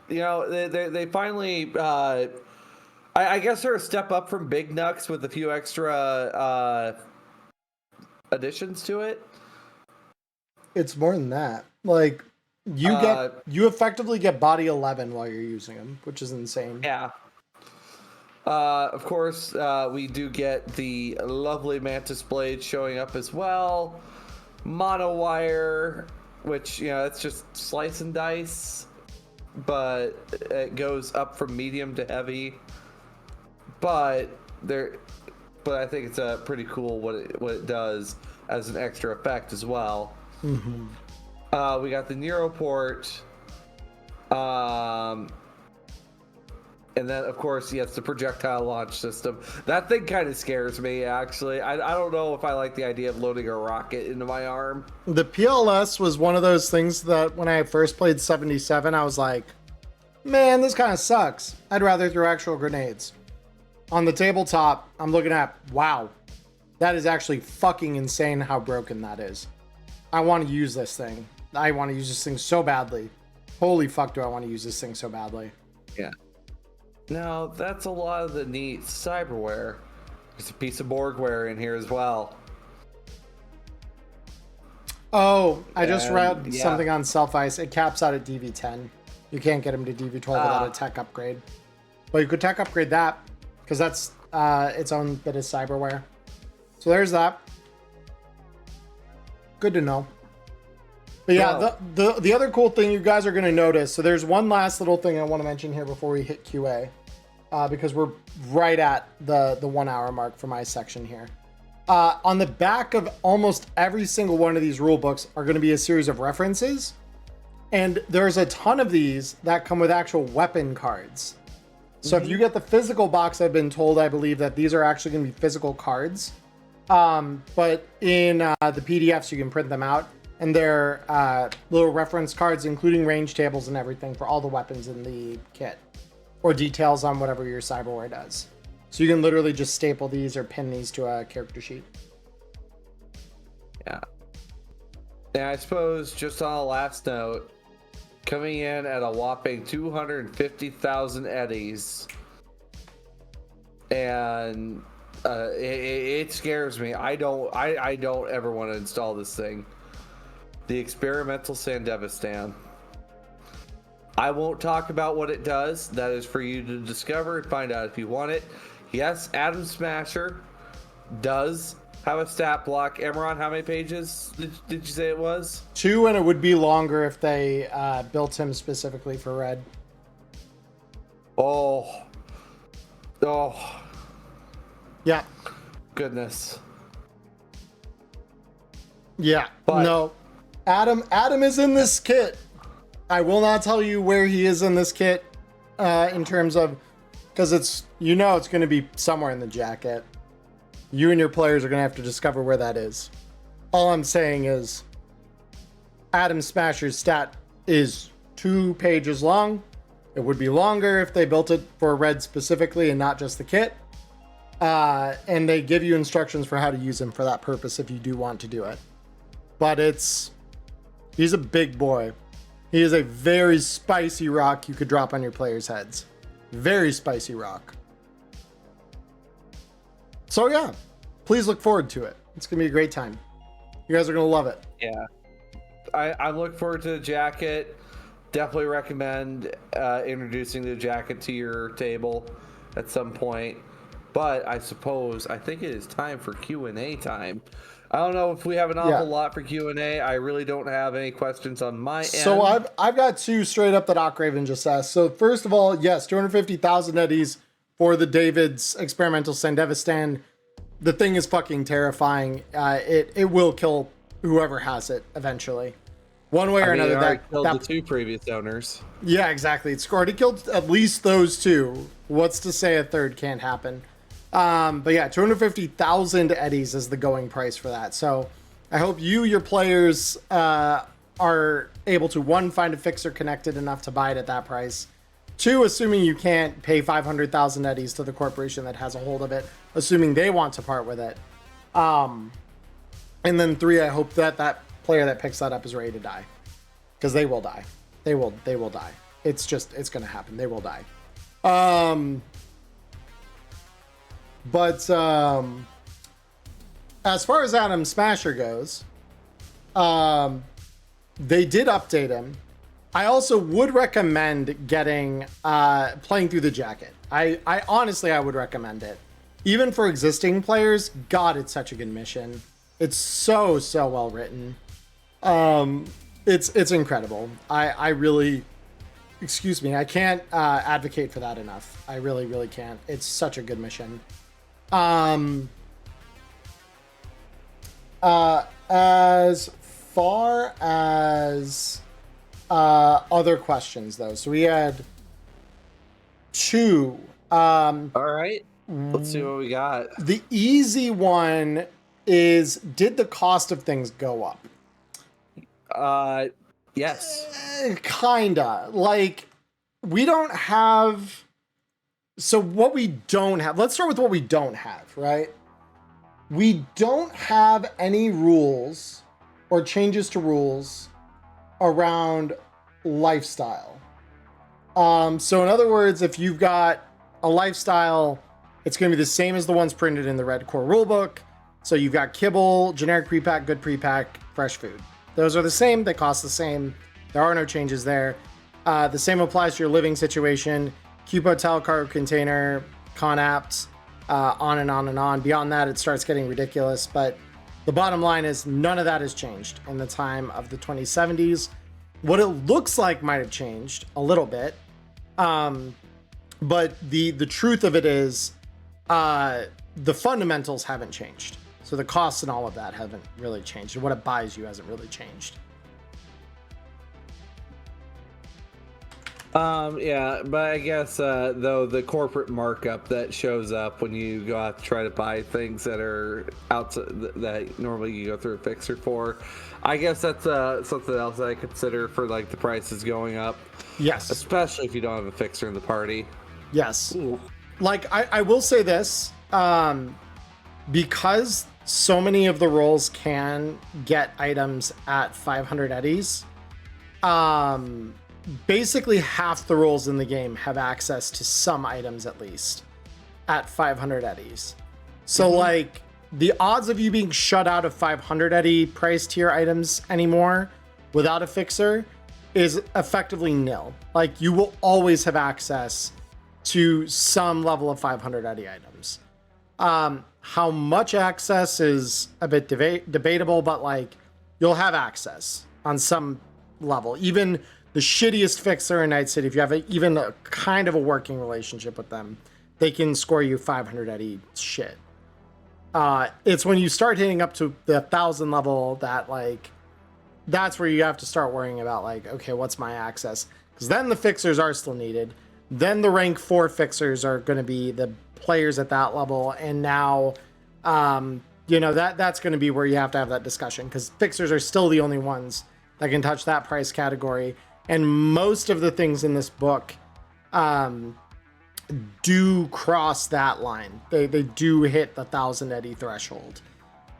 they finally, I guess they're a step up from Big Nucks with a few extra additions to it. It's more than that. Like, you effectively get body 11 while you're using them, which is insane. Yeah. Of course, we do get the lovely Mantis Blade showing up as well. Mono wire, which, it's just slice and dice. but it goes up from medium to heavy. But I think it's pretty cool what it does as an extra effect as well. Mm-hmm. We got the Neuroport, and then of course, yes, the projectile launch system. That thing kind of scares me, actually. I don't know if I like the idea of loading a rocket into my arm. The PLS was one of those things that when I first played 77, I was like, man, this kind of sucks. I'd rather throw actual grenades. On the tabletop, I'm looking at, wow, that is actually fucking insane how broken that is. I want to use this thing. I want to use this thing so badly. Holy fuck, do I want to use this thing so badly. Yeah. Now, that's a lot of the neat cyberware. There's a piece of Borgware in here as well. Oh, I just read something on Self-Ice. It caps out at DV10. You can't get him to DV12 without a tech upgrade. But you could tech upgrade that, because that's its own bit of cyberware. So there's that. Good to know. But yeah, the other cool thing you guys are going to notice, so there's one last little thing I want to mention here before we hit QA, because we're right at the 1 hour mark for my section here. On the back of almost every single one of these rule books are going to be a series of references, and there's a ton of these that come with actual weapon cards. So if you get the physical box, I've been told, I believe that these are actually going to be physical cards. But in the PDFs, you can print them out. And they're little reference cards, including range tables and everything for all the weapons in the kit. Or details on whatever your cyberware does. So you can literally just staple these or pin these to a character sheet. Yeah. And I suppose, just on a last note, coming in at a whopping 250,000 eddies. And it scares me. I don't ever want to install this thing. The experimental Sandevistan. I won't talk about what it does. That is for you to discover and find out if you want it. Yes, Atom Smasher does have a stat block. Emmerron, how many pages did you say it was? 2, and it would be longer if they built him specifically for red. Oh. Yeah. Goodness. Yeah. But, no. Adam is in this kit. I will not tell you where he is in this kit in terms of, because it's going to be somewhere in the jacket. You and your players are going to have to discover where that is. All I'm saying is Atom Smasher's stat is 2 pages long. It would be longer if they built it for red specifically and not just the kit. And they give you instructions for how to use him for that purpose if you do want to do it. But he's a big boy. He is a very spicy rock you could drop on your players' heads. Very spicy rock. So yeah, please look forward to it. It's going to be a great time. You guys are going to love it. Yeah. I look forward to the jacket. Definitely recommend introducing the jacket to your table at some point. But I think it is time for Q&A time. I don't know if we have an awful lot for Q&A. I really don't have any questions on my end. So I've got 2 straight up that Ockraven just asked. So first of all, yes, 250,000 eddies for the David's experimental Sandevistan. The thing is fucking terrifying. It will kill whoever has it eventually. One way or another. That killed the 2 previous owners. Yeah, exactly. It's already killed at least those 2. What's to say a third can't happen? But yeah, 250,000 eddies is the going price for that. So I hope your players, are able to, 1, find a fixer connected enough to buy it at that price. 2, assuming you can't pay 500,000 eddies to the corporation that has a hold of it, assuming they want to part with it. And then 3, I hope that player that picks that up is ready to die, because they will die. They will die. It's going to happen. They will die. But as far as Atom Smasher goes, they did update him. I also would recommend getting playing through the jacket. I honestly, I would recommend it. Even for existing players, God, it's such a good mission. It's so well written. It's incredible. I really excuse me, I can't advocate for that enough. I really, really can't. It's such a good mission. As far as other questions, though, so we had two. All right, let's see what we got. The easy one is, did the cost of things go up? Yes. Kinda. Like, we don't have... So what we don't have... Let's start with what we don't have, right? We don't have any rules or changes to rules around lifestyle. So in other words, if you've got a lifestyle, it's going to be the same as the ones printed in the Red Core rulebook. So you've got kibble, generic prepack, good prepack, fresh food. Those are the same. They cost the same. There are no changes there. The same applies to your living situation. Cube Hotel, cargo container, Conapt, on and on and on. Beyond that, it starts getting ridiculous. But the bottom line is none of that has changed in the time of the 2070s. What it looks like might have changed a little bit. But the truth of it is the fundamentals haven't changed. So the costs and all of that haven't really changed. And what it buys you hasn't really changed. Yeah, but I guess though the corporate markup that shows up when you go out to try to buy things that are outside that normally you go through a fixer for, I guess that's something else I consider for like the prices going up. Yes, especially if you don't have a fixer in the party. Yes. Ooh. Like I will say this, because so many of the roles can get items at 500 eddies, basically half the roles in the game have access to some items at least at 500 eddies. So like the odds of you being shut out of 500 eddy price tier items anymore without a fixer is effectively nil. Like you will always have access to some level of 500 eddy items. How much access is a bit debatable, but like you'll have access on some level. Even the shittiest fixer in Night City, if you have even a kind of a working relationship with them, they can score you 500 eddy shit. It's when you start hitting up to the 1,000 level that like, that's where you have to start worrying about like, okay, what's my access? Because then the fixers are still needed. Then the rank 4 fixers are going to be the players at that level. And now, that's going to be where you have to have that discussion, because fixers are still the only ones that can touch that price category. And most of the things in this book do cross that line. They do hit the 1,000 eddy threshold.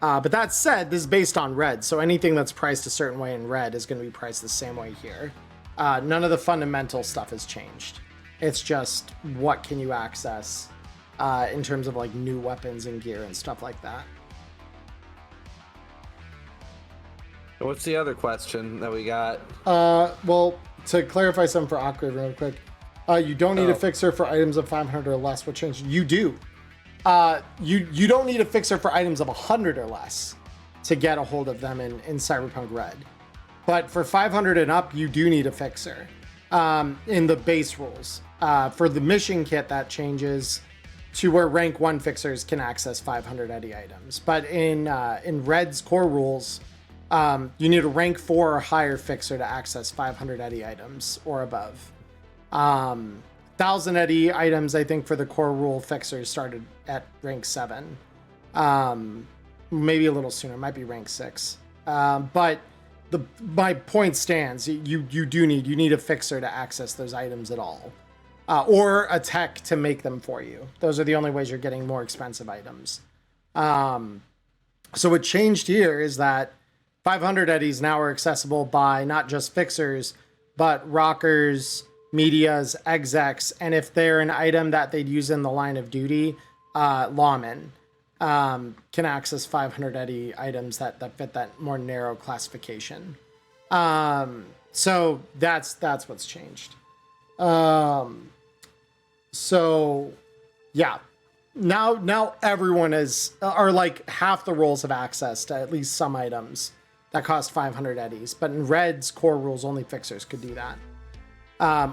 But that said, this is based on red. So anything that's priced a certain way in red is going to be priced the same way here. None of the fundamental stuff has changed. It's just what can you access in terms of like new weapons and gear and stuff like that. What's the other question that we got? Well, to clarify something for Awkward real quick, you don't need a fixer for items of 500 or less. What changed? You do. You don't need a fixer for items of 100 or less to get a hold of them in Cyberpunk Red. But for 500 and up, you do need a fixer in the base rules. For the mission kit, that changes to where rank 1 fixers can access 500 eddy items. But in Red's core rules, you need a rank 4 or higher fixer to access 500 eddy items or above. 1,000 eddy items, I think, for the core rule fixers started at rank 7. Maybe a little sooner, might be rank 6. But my point stands. You need a fixer to access those items at all, or a tech to make them for you. Those are the only ways you're getting more expensive items. So what changed here is that 500 eddies now are accessible by not just fixers, but rockers, medias, execs, and if they're an item that they'd use in the line of duty, lawmen can access 500 eddy items that fit that more narrow classification. So that's what's changed. So yeah, now everyone or like half the roles have access to at least some items that cost 500 eddies, but in Red's core rules, only fixers could do that.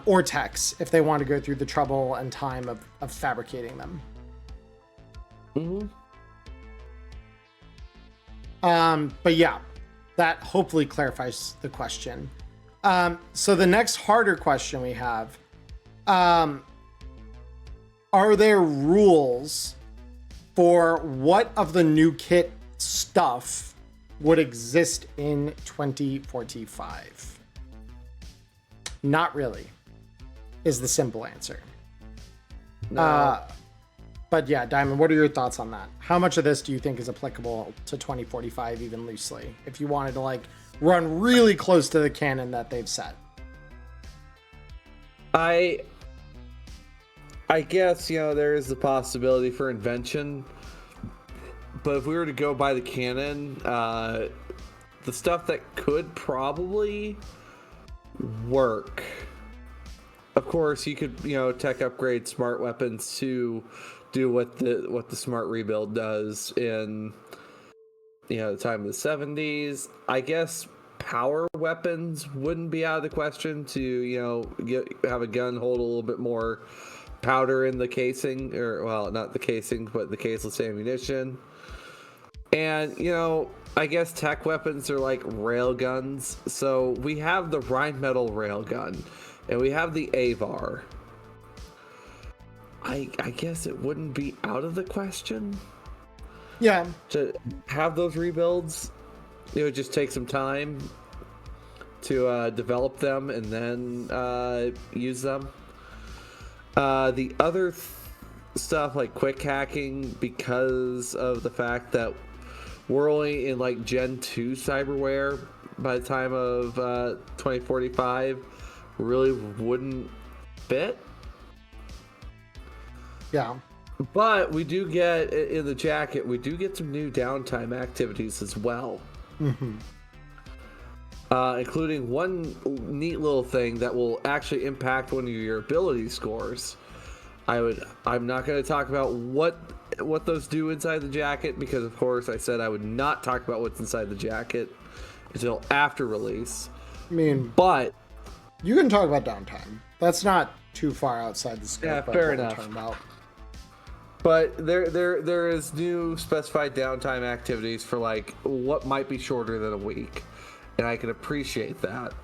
or techs if they want to go through the trouble and time of fabricating them. But yeah, that hopefully clarifies the question. So the next harder question we have, are there rules for what of the new kit stuff would exist in 2045? Not really, is the simple answer. No. But yeah, Diamond, what are your thoughts on that? How much of this do you think is applicable to 2045, even loosely, if you wanted to like run really close to the canon that they've set? I guess, there is the possibility for invention, but if we were to go by the canon, the stuff that could probably work, of course, you could, tech upgrade smart weapons to do what the smart rebuild does in, the time of the 70s. I guess power weapons wouldn't be out of the question to, have a gun hold a little bit more powder in the casing, or, well, not the casing, but the caseless ammunition. And, I guess tech weapons are like rail guns. So we have the Rheinmetall railgun, and we have the Avar. I guess it wouldn't be out of the question. Yeah. To have those rebuilds, it would just take some time to develop them and then use them. The other stuff like quick hacking, because of the fact that we're only in like Gen 2 cyberware by the time of 2045, really wouldn't fit. Yeah. But we do get, in the jacket, we do get some new downtime activities as well. Including one neat little thing that will actually impact one of your ability scores. I'm not going to talk about what those do inside the jacket, because of course I said I would not talk about what's inside the jacket until after release. I mean, but you can talk about downtime. That's not too far outside the scope. Yeah, fair enough. But there is new specified downtime activities for like what might be shorter than a week, and I can appreciate that.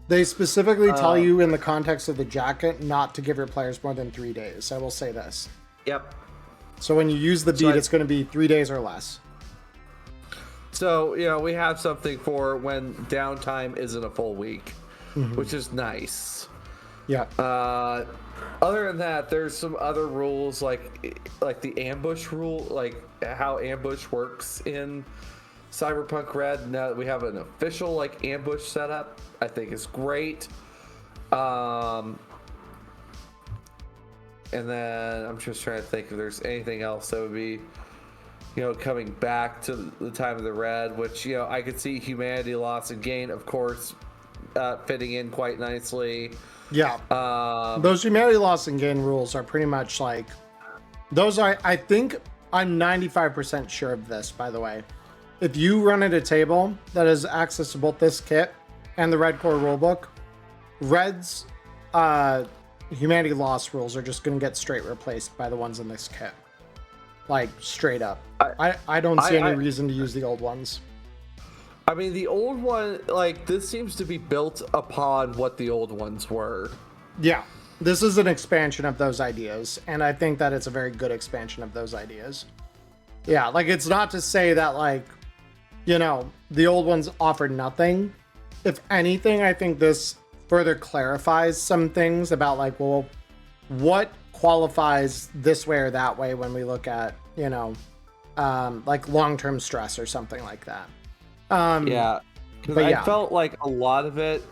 They specifically tell you in the context of the jacket not to give your players more than 3 days. I will say this. Yep. So when you use the beat, it's going to be 3 days or less. So, we have something for when downtime isn't a full week, which is nice. Yeah. Other than that, there's some other rules like the ambush rule, like how ambush works in Cyberpunk Red. Now that we have an official like ambush setup, I think is great. And then I'm just trying to think if there's anything else that would be, coming back to the time of the Red, which, I could see humanity loss and gain, of course, fitting in quite nicely. Yeah. Those humanity loss and gain rules are pretty much like, those are, I think, I'm 95% sure of this, by the way. If you run at a table that has access to both this kit and the Red Core rulebook, Red's humanity loss rules are just going to get straight replaced by the ones in this kit. Like, straight up. I don't see any reason to use the old ones. I mean, the old one, like, this seems to be built upon what the old ones were. Yeah. This is an expansion of those ideas, and I think that it's a very good expansion of those ideas. Yeah, like, it's not to say that, like, the old ones offered nothing. If anything, I think this further clarifies some things about, like, well, what qualifies this way or that way when we look at, like, long-term stress or something like that. Yeah, but I felt like a lot of it,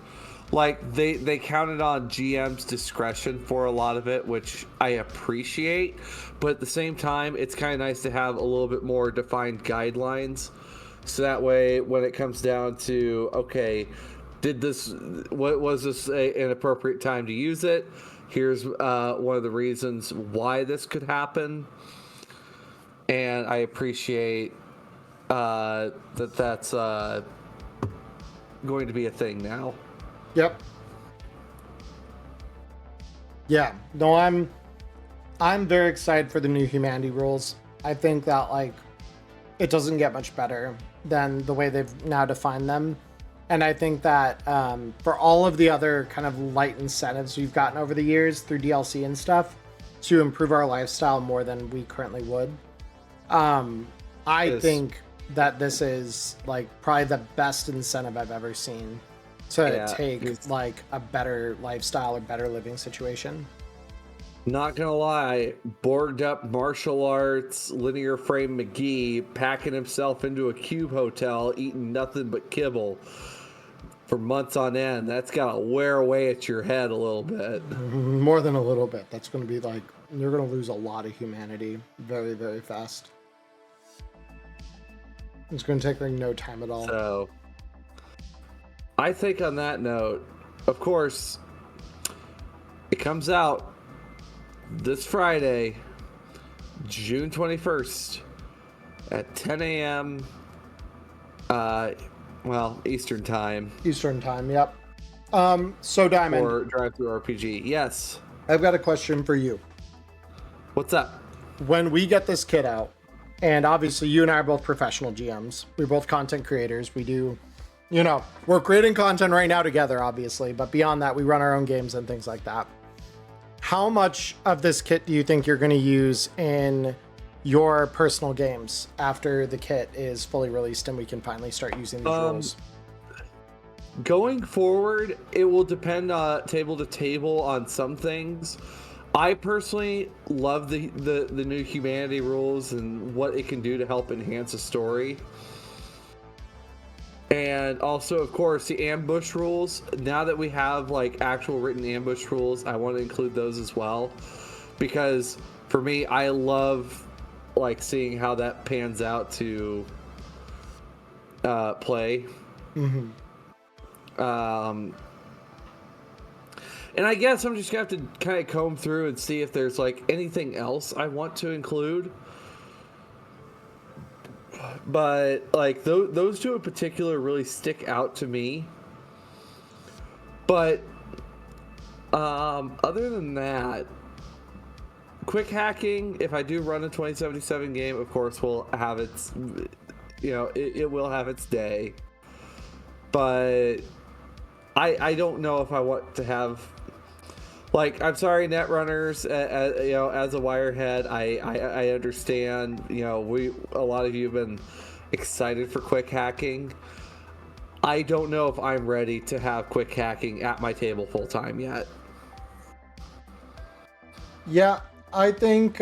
like they counted on GM's discretion for a lot of it, which I appreciate, but at the same time, it's kind of nice to have a little bit more defined guidelines, so that way when it comes down to, okay, what was this an appropriate time to use it? Here's one of the reasons why this could happen, and I appreciate that's going to be a thing now. Yep. Yeah, no, I'm very excited for the new humanity rules. I think that like it doesn't get much better than the way they've now defined them. And I think that for all of the other kind of light incentives we've gotten over the years through DLC and stuff to improve our lifestyle more than we currently would, I think that this is like probably the best incentive I've ever seen to take like a better lifestyle or better living situation. Not gonna lie, boarded up martial arts, linear frame McGee, packing himself into a cube hotel, eating nothing but kibble for months on end. That's gotta wear away at your head a little bit. More than a little bit. That's gonna be like, you're gonna lose a lot of humanity very, very fast. It's gonna take like no time at all. So, I think on that note, of course, it comes out this Friday, June 21st at 10 a.m. Eastern time. Eastern time, yep. So Diamond. Or Drive-Thru RPG. Yes. I've got a question for you. What's up? When we get this kit out, and obviously you and I are both professional GMs, we're both content creators, we do, we're creating content right now together, obviously, but beyond that, we run our own games and things like that. How much of this kit do you think you're going to use in your personal games after the kit is fully released and we can finally start using these rules? Going forward, it will depend table to table on some things. I personally love the new humanity rules and what it can do to help enhance a story. And also, of course, the ambush rules. Now that we have like actual written ambush rules, I want to include those as well, because for me, I love like seeing how that pans out to play. Mm-hmm. And I guess I'm just gonna have to kind of comb through and see if there's like anything else I want to include. But like those two in particular really stick out to me. But other than that, quick hacking, if I do run a 2077 game, of course will have its, it will have its day. But I don't know if I want to have, like, I'm sorry, Netrunners, as a Wirehead, I understand, a lot of you have been excited for quick hacking. I don't know if I'm ready to have quick hacking at my table full time yet. Yeah, I think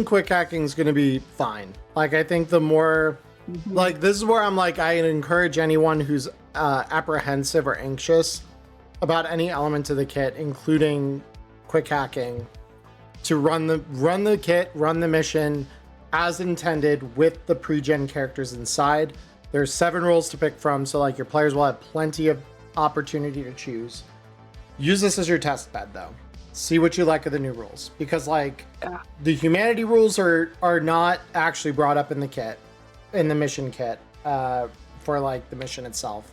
quick hacking is going to be fine. Like, I think the more, like, this is where I'm like, I encourage anyone who's apprehensive or anxious about any element of the kit, including quick hacking, to run the kit, run the mission as intended with the pre-gen characters inside. There's 7 rules to pick from, so like your players will have plenty of opportunity to choose. Use this as your test bed though. See what you like of the new rules, because like the humanity rules are not actually brought up in the kit, in the mission kit, for like the mission itself.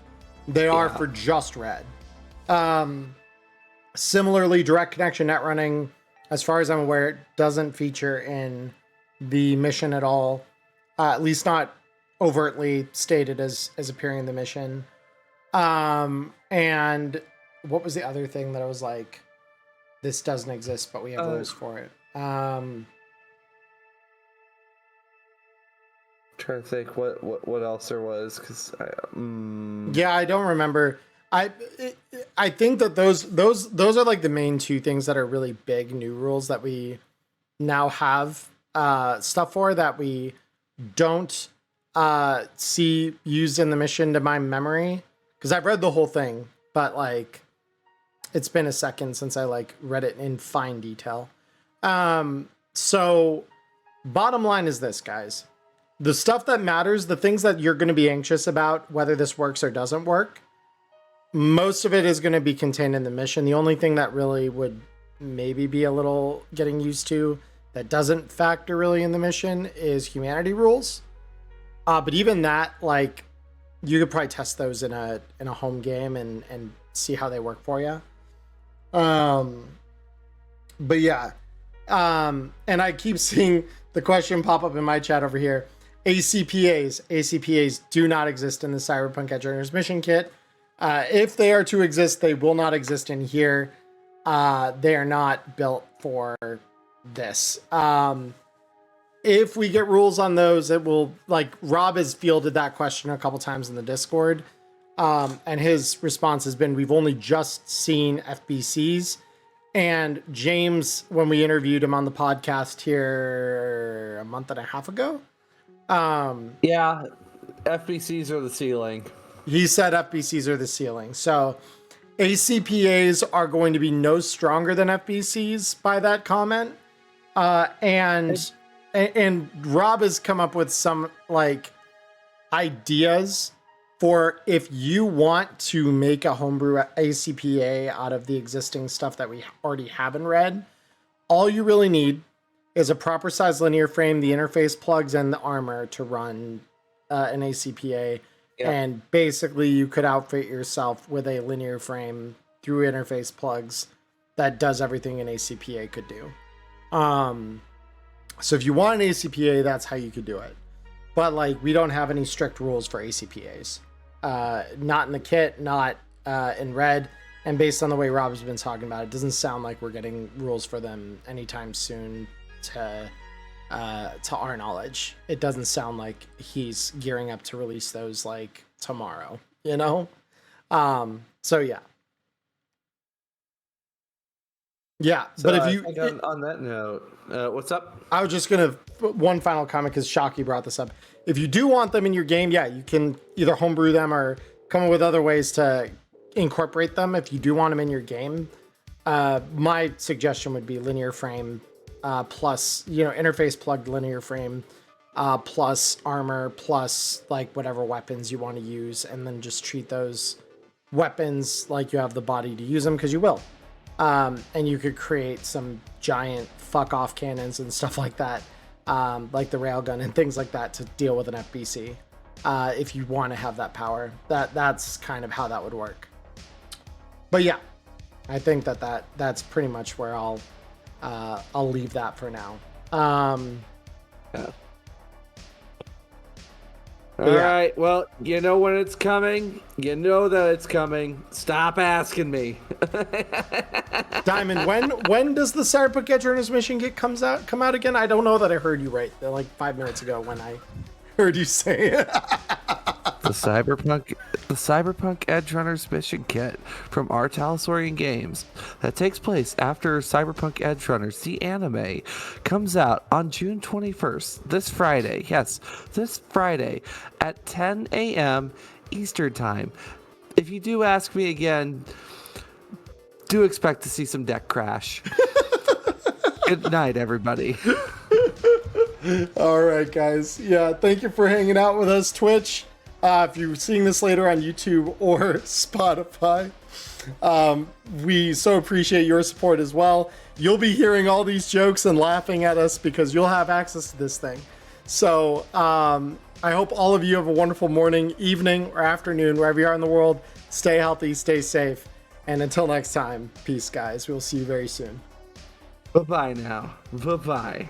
They are for just red. Similarly, direct connection net running, as far as I'm aware, doesn't feature in the mission at all, at least not overtly stated as appearing in the mission. And what was the other thing that I was like, this doesn't exist, but we have rules for it? Trying to think what else there was, because yeah, I don't remember. I think that those are like the main 2 things that are really big new rules that we now have stuff for, that we don't see used in the mission to my memory, because I've read the whole thing, but like it's been a second since I like read it in fine detail. So bottom line is this, guys. The stuff that matters, the things that you're going to be anxious about, whether this works or doesn't work, most of it is going to be contained in the mission. The only thing that really would maybe be a little getting used to that doesn't factor really in the mission is humanity rules. But even that, like, you could probably test those in a home game and see how they work for you. But yeah, and I keep seeing the question pop up in my chat over here. ACPAs do not exist in the Cyberpunk Edgerunners Mission Kit. If they are to exist, they will not exist in here. They are not built for this. If we get rules on those, it will, like, Rob has fielded that question a couple times in the Discord. And his response has been, we've only just seen FBCs. And James, when we interviewed him on the podcast here a month and a half ago, yeah, FBCs are the ceiling. He said FBCs are the ceiling. So ACPAs are going to be no stronger than FBCs by that comment. And Rob has come up with some, like, ideas for if you want to make a homebrew ACPA out of the existing stuff that we already have in red. All you really need is a proper size linear frame, the interface plugs, and the armor to run an ACPA. Yep. And basically you could outfit yourself with a linear frame through interface plugs that does everything an ACPA could do. So if you want an ACPA, that's how you could do it. But, like, we don't have any strict rules for ACPAs. Not in the kit, not in red. And based on the way Rob's been talking about it, doesn't sound like we're getting rules for them anytime soon to our knowledge. It doesn't sound like he's gearing up to release those, like, tomorrow, you know? So yeah. Yeah, so, but if you... on that note, what's up? I was just going to... One final comment, because Shocky brought this up. If you do want them in your game, yeah, you can either homebrew them or come up with other ways to incorporate them if you do want them in your game. My suggestion would be linear frame plus, interface plugged linear frame plus armor plus, like, whatever weapons you want to use, and then just treat those weapons like you have the body to use them, because you will. And you could create some giant fuck off cannons and stuff like that, like the railgun and things like that, to deal with an FBC. If you want to have that power, that's kind of how that would work. But yeah, I think that's pretty much where I'll leave that for now. Yeah. All right. Well, you know when it's coming. You know that it's coming. Stop asking me. Diamond, when does the Cyberpunk Edgerunners Mission Kit come out again? I don't know that I heard you right, like 5 minutes ago when I heard you say it. The Cyberpunk Edgerunners Mission Kit from Artalisorian Games that takes place after Cyberpunk Edgerunners, the anime, comes out on June 21st, this Friday. Yes, this Friday at 10 a.m. Eastern Time. If you do ask me again, do expect to see some deck crash. Good night, everybody. All right, guys. Yeah, thank you for hanging out with us, Twitch. If you're seeing this later on YouTube or Spotify, we so appreciate your support as well. You'll be hearing all these jokes and laughing at us because you'll have access to this thing. So I hope all of you have a wonderful morning, evening, or afternoon, wherever you are in the world. Stay healthy, stay safe. And until next time, peace, guys. We'll see you very soon. Bye-bye now. Bye-bye.